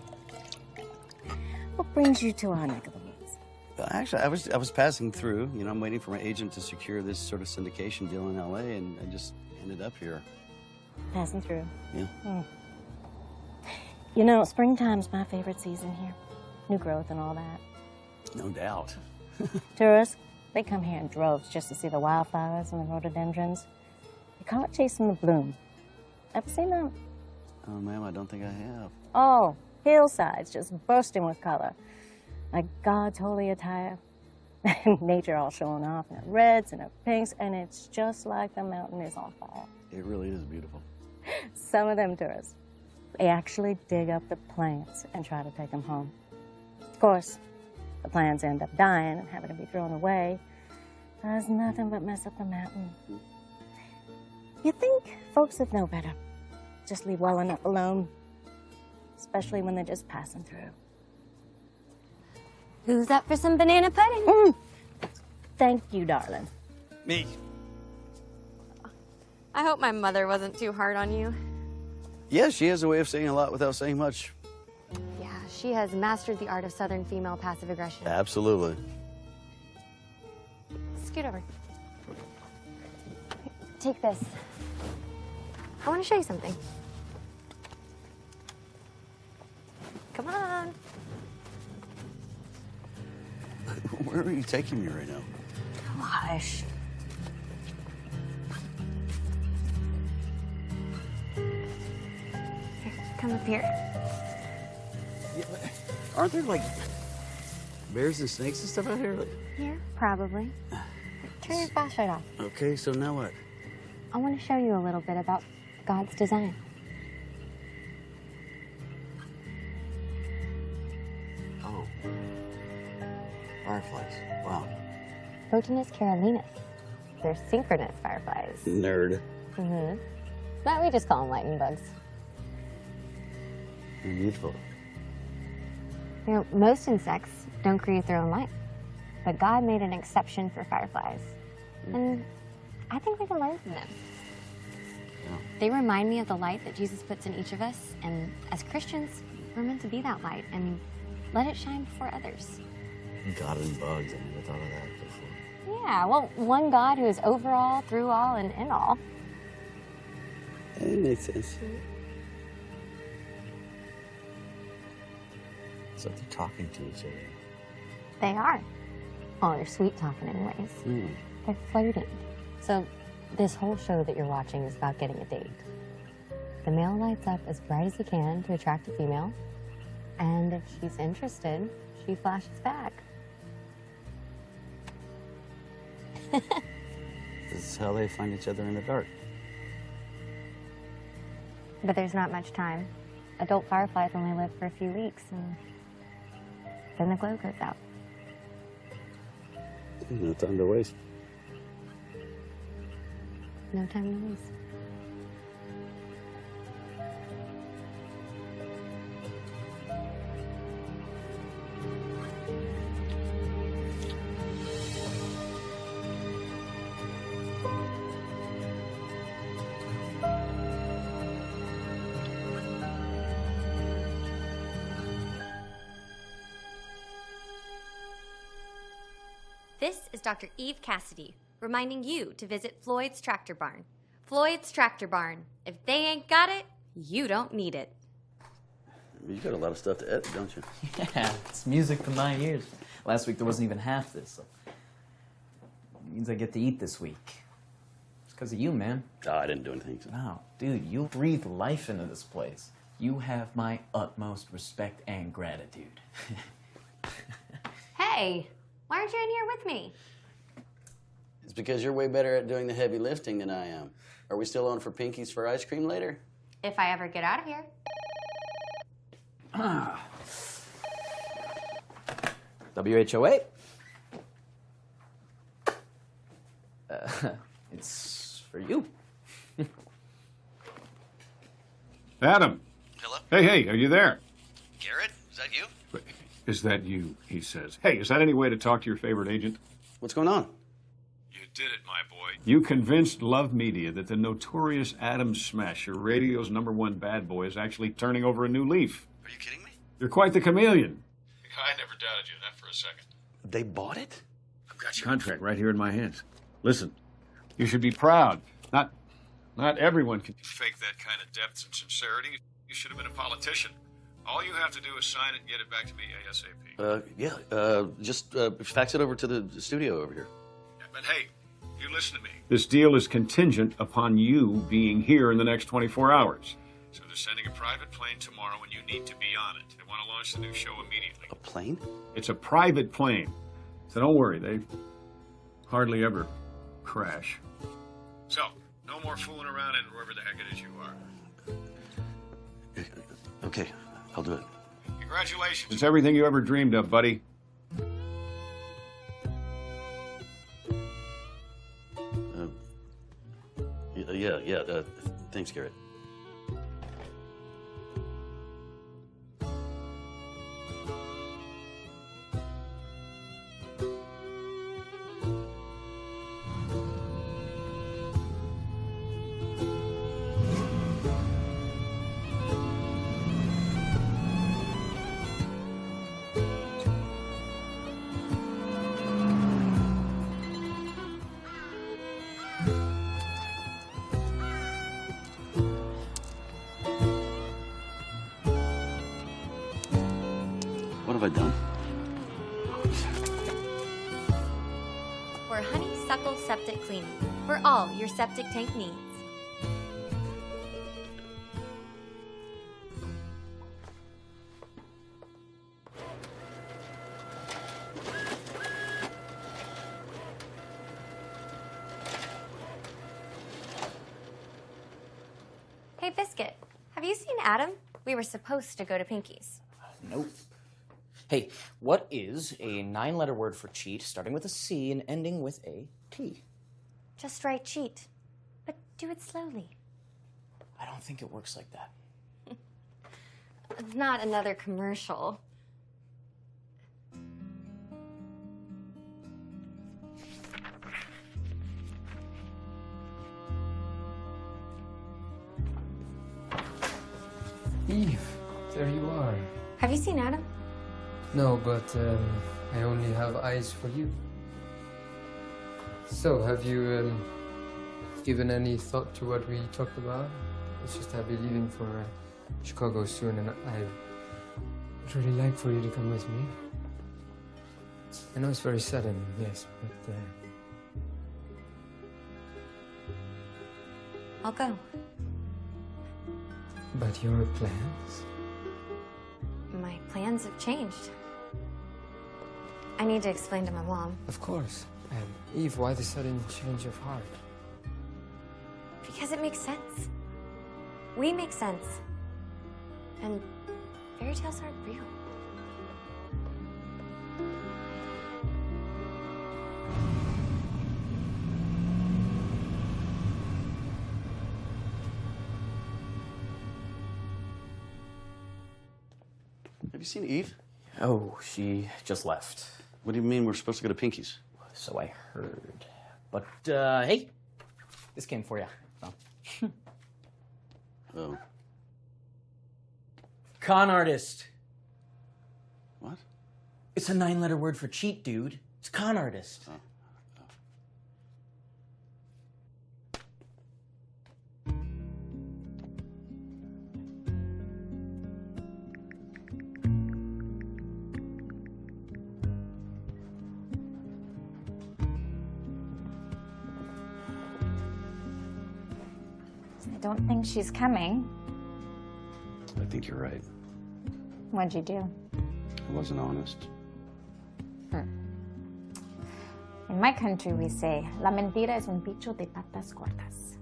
What brings you to our neck of the woods? Actually, I was passing through. You know, I'm waiting for my agent to secure this sort of syndication deal in LA, and I just ended up here. Passing through. Yeah. Hmm. You know, springtime's my favorite season here. New growth and all that. No doubt. Tourists, they come here in droves just to see the wildflowers and the rhododendrons. They call it chasing the bloom. Ever seen that? Oh, ma'am, I don't think I have. Oh, hillsides just bursting with color. Like God's holy attire. Nature all showing off in her reds and her pinks, and it's just like the mountain is on fire. It really is beautiful. Some of them tourists, they actually dig up the plants and try to take them home. Of course, the plants end up dying and having to be thrown away. Does nothing but mess up the mountain. You'd think folks would know better. Just leave well enough alone, especially when they're just passing through. Who's up for some banana pudding? Thank you, darling. Me. I hope my mother wasn't too hard on you. Yeah, she has a way of saying a lot without saying much. Yeah, she has mastered the art of Southern female passive aggression. Absolutely. Scoot over. Take this. I want to show you something. Come on. Where are you taking me right now? Hush. Here, come up here. Aren't there like bears and snakes and stuff out here? Here, probably. Turn your flashlight off. Okay, so now what? I want to show you a little bit about God's design. Oh. Fireflies. Wow. Photinus carolinus. They're synchronous fireflies. Nerd. Mm-hmm. But we just call them lightning bugs. They're beautiful. You know, most insects don't create their own light, but God made an exception for fireflies. And I think we can learn from them. Yeah. They remind me of the light that Jesus puts in each of us, and as Christians, we're meant to be that light and let it shine before others. God and bugs. I never thought of that before. Yeah, well, one God who is over all, through all, and in all. That makes sense. It's like they're talking to each other. They are. Oh, they're sweet talking anyways. Mm. They're flirting. So this whole show that you're watching is about getting a date. The male lights up as bright as he can to attract a female, and if she's interested, she flashes back. This is how they find each other in the dark. But there's not much time. Adult fireflies only live for a few weeks, and then the glow goes out. No time to waste. No time to waste. This is Dr. Eve Cassidy, reminding you to visit Floyd's Tractor Barn. Floyd's Tractor Barn. If they ain't got it, you don't need it. You got a lot of stuff to edit, don't you? Yeah, it's music to my ears. Last week there wasn't even half this, so it means I get to eat this week. It's because of you, man. Oh, I didn't do anything. No, dude, you breathe life into this place. You have my utmost respect and gratitude. Hey, why aren't you in here with me? It's because you're way better at doing the heavy lifting than I am. Are we still on for Pinkies for ice cream later? If I ever get out of here. WHOA? It's for you. Adam. Hello? Hey, are you there? Garrett, is that you? Is that you, he says. Hey, is that any way to talk to your favorite agent? What's going on? You did it, my boy. You convinced Love Media that the notorious Adam Smasher, radio's #1 bad boy, is actually turning over a new leaf. Are you kidding me? You're quite the chameleon. I never doubted you, not for a second. They bought it? I've got your contract right here in my hands. Listen, you should be proud. Not everyone can fake that kind of depth and sincerity. You should have been a politician. All you have to do is sign it and get it back to me ASAP. Just fax it over to the studio over here. But hey, you listen to me. This deal is contingent upon you being here in the next 24 hours. So they're sending a private plane tomorrow and you need to be on it. They want to launch the new show immediately. A plane? It's a private plane. So don't worry, they hardly ever crash. So, no more fooling around in wherever the heck it is you are. Okay, I'll do it. Congratulations. It's everything you ever dreamed of, buddy. Thanks, Garrett. I don't. For Honeysuckle Septic Cleaning. For all your septic tank needs. Hey, Biscuit. Have you seen Adam? We were supposed to go to Pinky's. Nope. Hey, what is a 9-letter word for cheat, starting with a C and ending with a T? Just write cheat. But do it slowly. I don't think it works like that. Not another commercial. Eve, there you are. Have you seen Adam? No, but I only have eyes for you. So, have you given any thought to what we talked about? It's just I'll be leaving for Chicago soon, and I would really like for you to come with me. I know it's very sudden, yes, but I'll go. but your plans? My plans have changed. I need to explain to my mom. Of course. Eve, why the sudden change of heart? Because it makes sense. We make sense. And fairy tales aren't real. Have you seen Eve? Oh, she just left. What do you mean we're supposed to go to Pinky's? So I heard. But, hey, this came for you. Oh. Con artist. What? It's a 9-letter word for cheat, dude. It's con artist. Oh. I don't think she's coming. I think you're right. What'd you do? I wasn't honest. In my country, we say, la mentira es un bicho de patas cortas.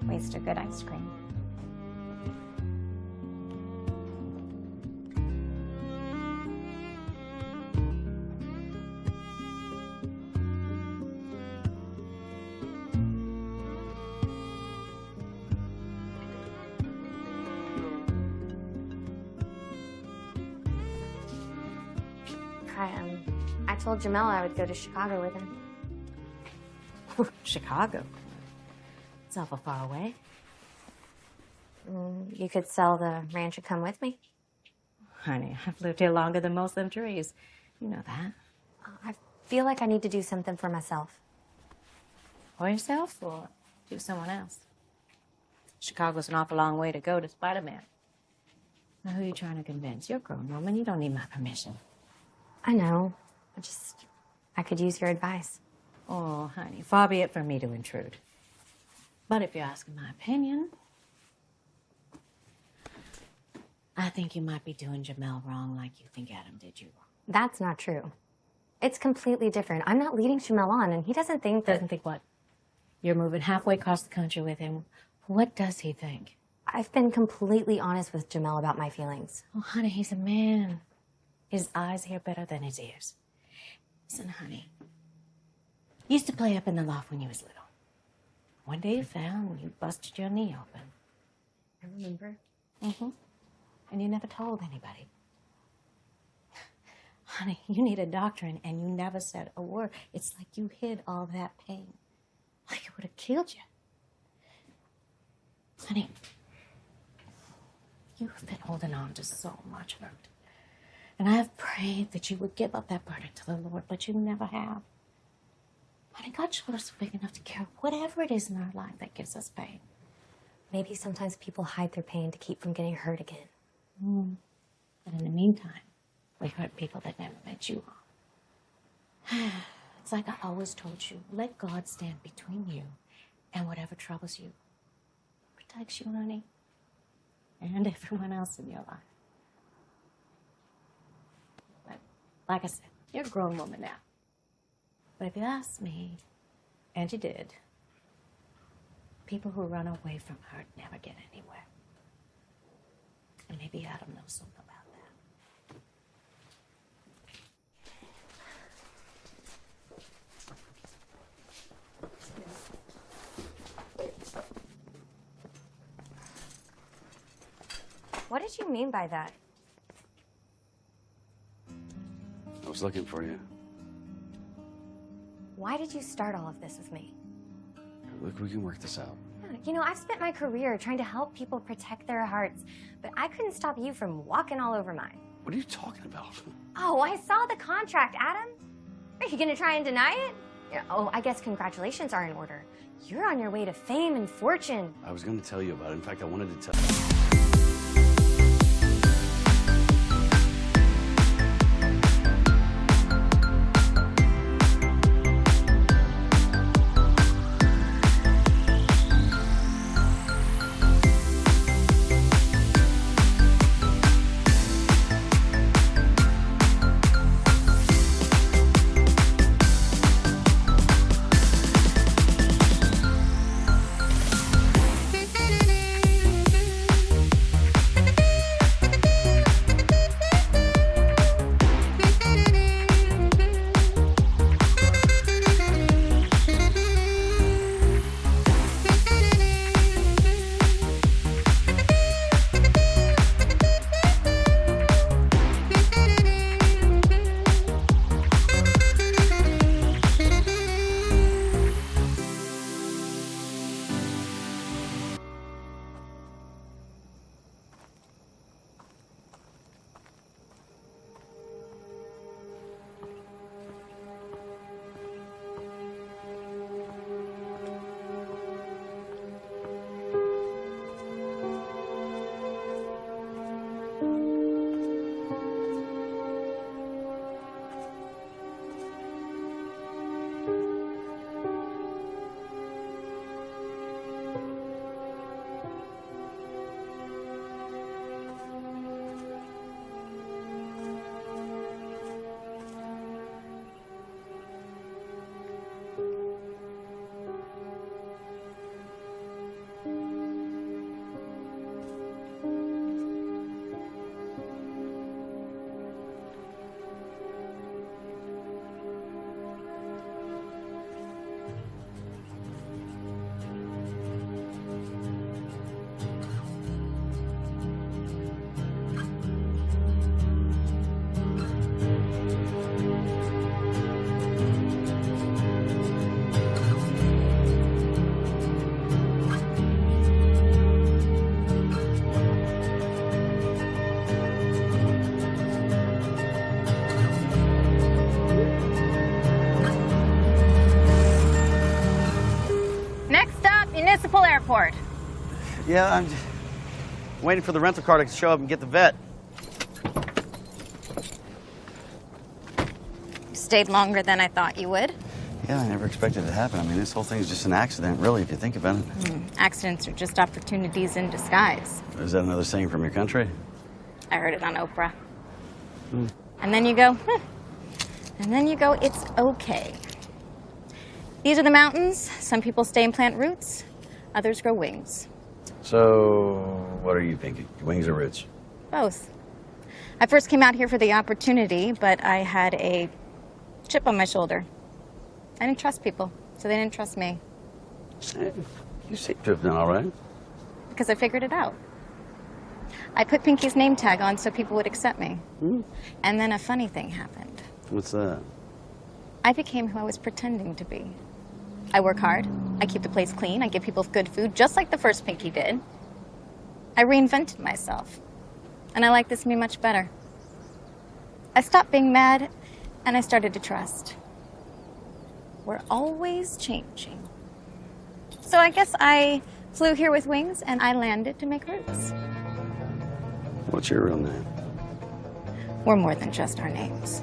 Waste a good ice cream. I told Jamel I would go to Chicago with him. Chicago? It's awful far away. You could sell the ranch and come with me. Honey, I've lived here longer than most of them trees. You know that. I feel like I need to do something for myself. For yourself or do someone else? Chicago's an awful long way to go to Spider-Man. Now, who are you trying to convince? You're a grown woman. You don't need my permission. I know. I could use your advice. Oh, honey, far be it from me to intrude. But if you're asking my opinion, I think you might be doing Jamel wrong like you think Adam did you wrong. That's not true. It's completely different. I'm not leading Jamel on, and he doesn't think that... Doesn't think what? You're moving halfway across the country with him. What does he think? I've been completely honest with Jamel about my feelings. Oh, honey, he's a man. His eyes hear better than his ears. Listen, honey. You used to play up in the loft when you was little. One day you fell and you busted your knee open. I remember. Mm-hmm. And you never told anybody. Honey, you need a doctor and you never said a word. It's like you hid all that pain. Like it would have killed you. Honey, you've been holding on to so much hurt. And I have prayed that you would give up that burden to the Lord, but you never have. Honey, God's shoulders are big enough to carry whatever it is in our life that gives us pain. Maybe sometimes people hide their pain to keep from getting hurt again. But in the meantime, we hurt people that never meant you harm. It's like I always told you, let God stand between you and whatever troubles you. Protects you, honey. And everyone else in your life. But like I said, you're a grown woman now. But if you ask me, and you did, people who run away from hurt never get anywhere. And maybe Adam knows something about What did you mean by that? I was looking for you. Why did you start all of this with me? Look, we can work this out. You know, I've spent my career trying to help people protect their hearts, but I couldn't stop you from walking all over mine. What are you talking about? Oh, I saw the contract, Adam. Are you gonna try and deny it? Yeah, oh, I guess congratulations are in order. You're on your way to fame and fortune. I was going to tell you about it. In fact, I wanted to tell you. Municipal Airport. Yeah, I'm waiting for the rental car to show up and get the vet. You stayed longer than I thought you would. Yeah, I never expected it to happen. I mean, this whole thing is just an accident, really, if you think about it. Accidents are just opportunities in disguise. Is that another saying from your country? I heard it on Oprah. And then you go, and then you go, it's okay. These are the mountains. Some people stay and plant roots. Others grow wings. So, what are you thinking? Wings or roots? Both. I first came out here for the opportunity, but I had a chip on my shoulder. I didn't trust people, so they didn't trust me. You seem to have done all right. Because I figured it out. I put Pinky's name tag on so people would accept me. And then a funny thing happened. What's that? I became who I was pretending to be. I work hard. I keep the place clean. I give people good food, just like the first Pinky did. I reinvented myself. And I like this me much better. I stopped being mad, and I started to trust. We're always changing. So I guess I Flew here with wings, and I landed to make roots. What's your real name? We're more than just our names.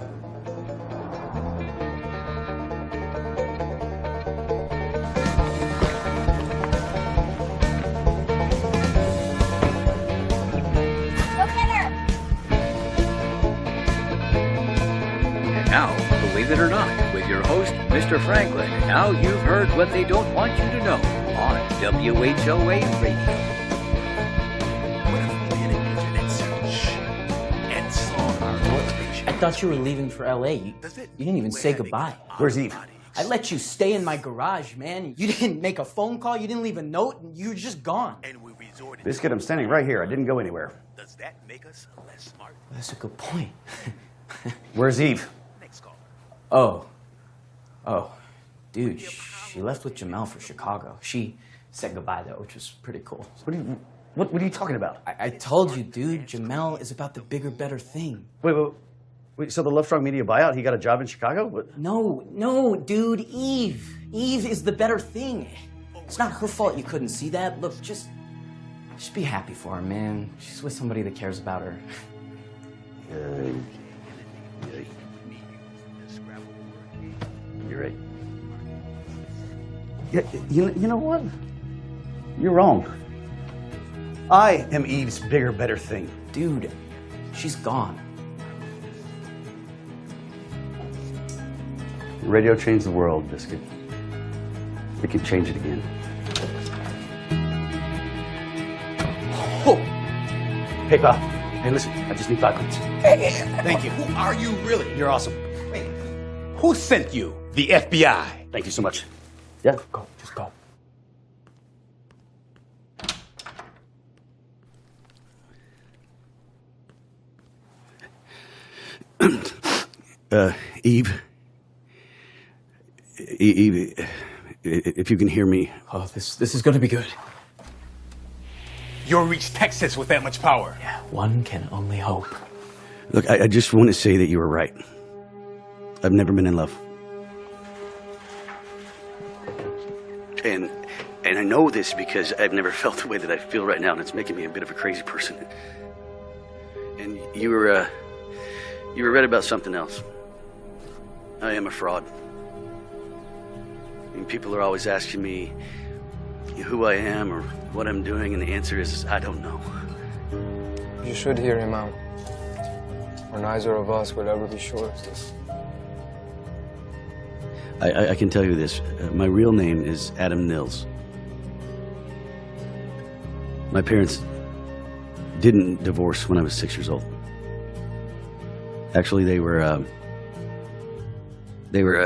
And now, believe it or not, with your host, Mr. Franklin. Now you've heard what they don't want you to know on WHOA Radio. I thought you were leaving for LA. You didn't even say goodbye. Where's Eve? I let you stay in my garage, man. You didn't make a phone call. You didn't leave a note. And you were just gone. Biscuit, I'm standing right here. I didn't go anywhere. Does that make us less smart? That's a good point. Where's Eve? Oh, dude, she left with Jamel for Chicago. She said goodbye though, which was pretty cool. What are you talking about? I told you, dude. Jamel is about the bigger, better thing. Wait, so the Love Strong Media buyout, he got a job in Chicago? What? No, dude, Eve. Eve is the better thing. It's not her fault you couldn't see that. Look, just be happy for her, man. She's with somebody that cares about her. You're right. Yeah, you know what? You're wrong. I am Eve's bigger, better thing. Dude, she's gone. Radio changed the world, Biscuit. It can change it again. Oh. Hey, pal. Hey, listen, I just need 5 minutes. Thank you. Who are you really? You're awesome. Wait, who sent you? The FBI. Thank you so much. Yeah, go. Just go. Eve, if you can hear me. Oh, this is going to be good. You'll reach Texas with that much power. Yeah, one can only hope. Look, I just want to say that you were right. I've never been in love. And I know this because I've never felt the way that I feel right now, and it's making me a bit of a crazy person. And you were right about something else. I am a fraud. I mean, people are always asking me who I am or what I'm doing, and the answer is I don't know. You should hear him out. Or neither of us will ever be sure of this. I can tell you this. My real name is Adam Nils. My parents didn't divorce when I was 6 years old. Actually, they were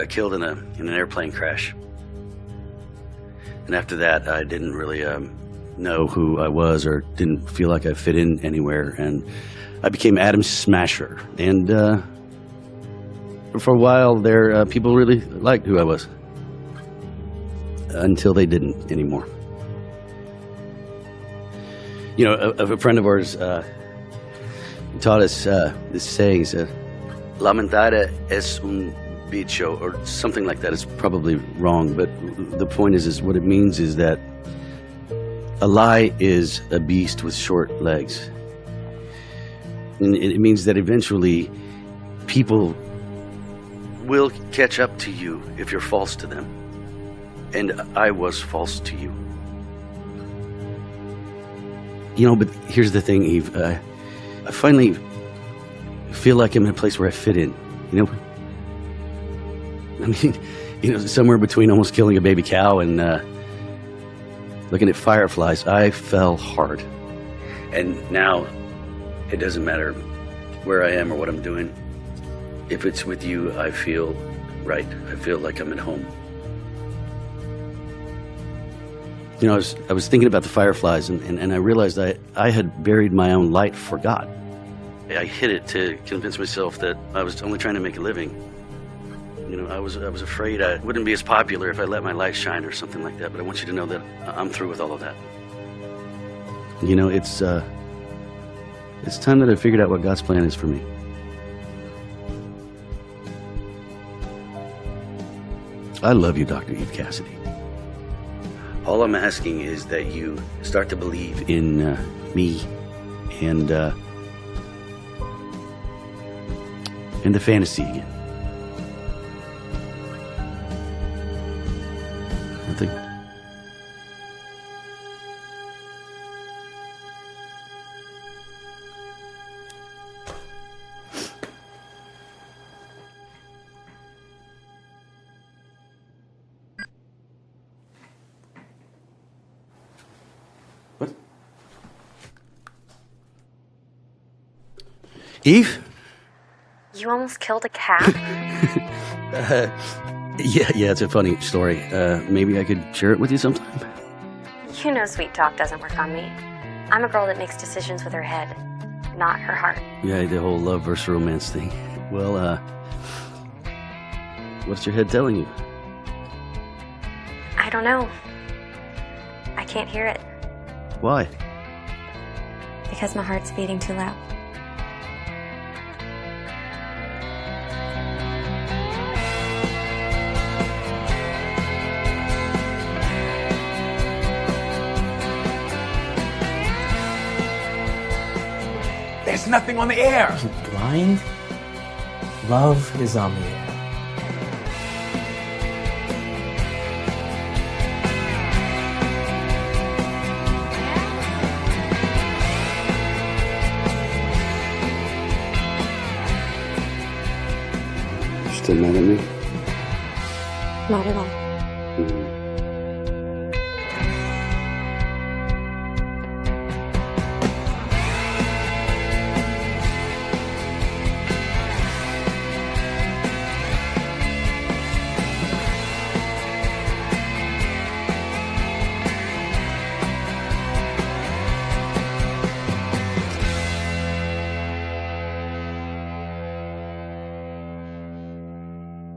killed in an airplane crash. And after that, I didn't really know who I was or didn't feel like I fit in anywhere. And I became Adam Smasher. And for a while there, people really liked who I was. Until they didn't anymore. You know, a friend of ours taught us this saying. He said, "La mentira es un bicho," or something like that. It's probably wrong, but the point is what it means is that a lie is a beast with short legs. And it means that eventually people will catch up to you if you're false to them. And I was false to you. You know, but here's the thing, Eve. I finally feel like I'm in a place where I fit in, you know? I mean, you know, somewhere between almost killing a baby cow and looking at fireflies, I fell hard. And now it doesn't matter where I am or what I'm doing. If it's with you, I feel right. I feel like I'm at home. You know, I was thinking about the fireflies, and I realized I had buried my own light for God. I hid it to convince myself that I was only trying to make a living. You know, I was afraid I wouldn't be as popular if I let my light shine or something like that, but I want you to know that I'm through with all of that. You know, it's time that I figured out what God's plan is for me. I love you, Dr. Eve Cassidy. All I'm asking is that you start to believe in me and in the fantasy again. Nothing. Eve? You almost killed a cat? Yeah, it's a funny story. Maybe I could share it with you sometime. You know sweet talk doesn't work on me. I'm a girl that makes decisions with her head, not her heart. Yeah, the whole love versus romance thing. Well, what's your head telling you? I don't know. I can't hear it. Why? Because my heart's beating too loud. There's nothing on the air. Blind? Love is on the air. Still mad at me? Not at all.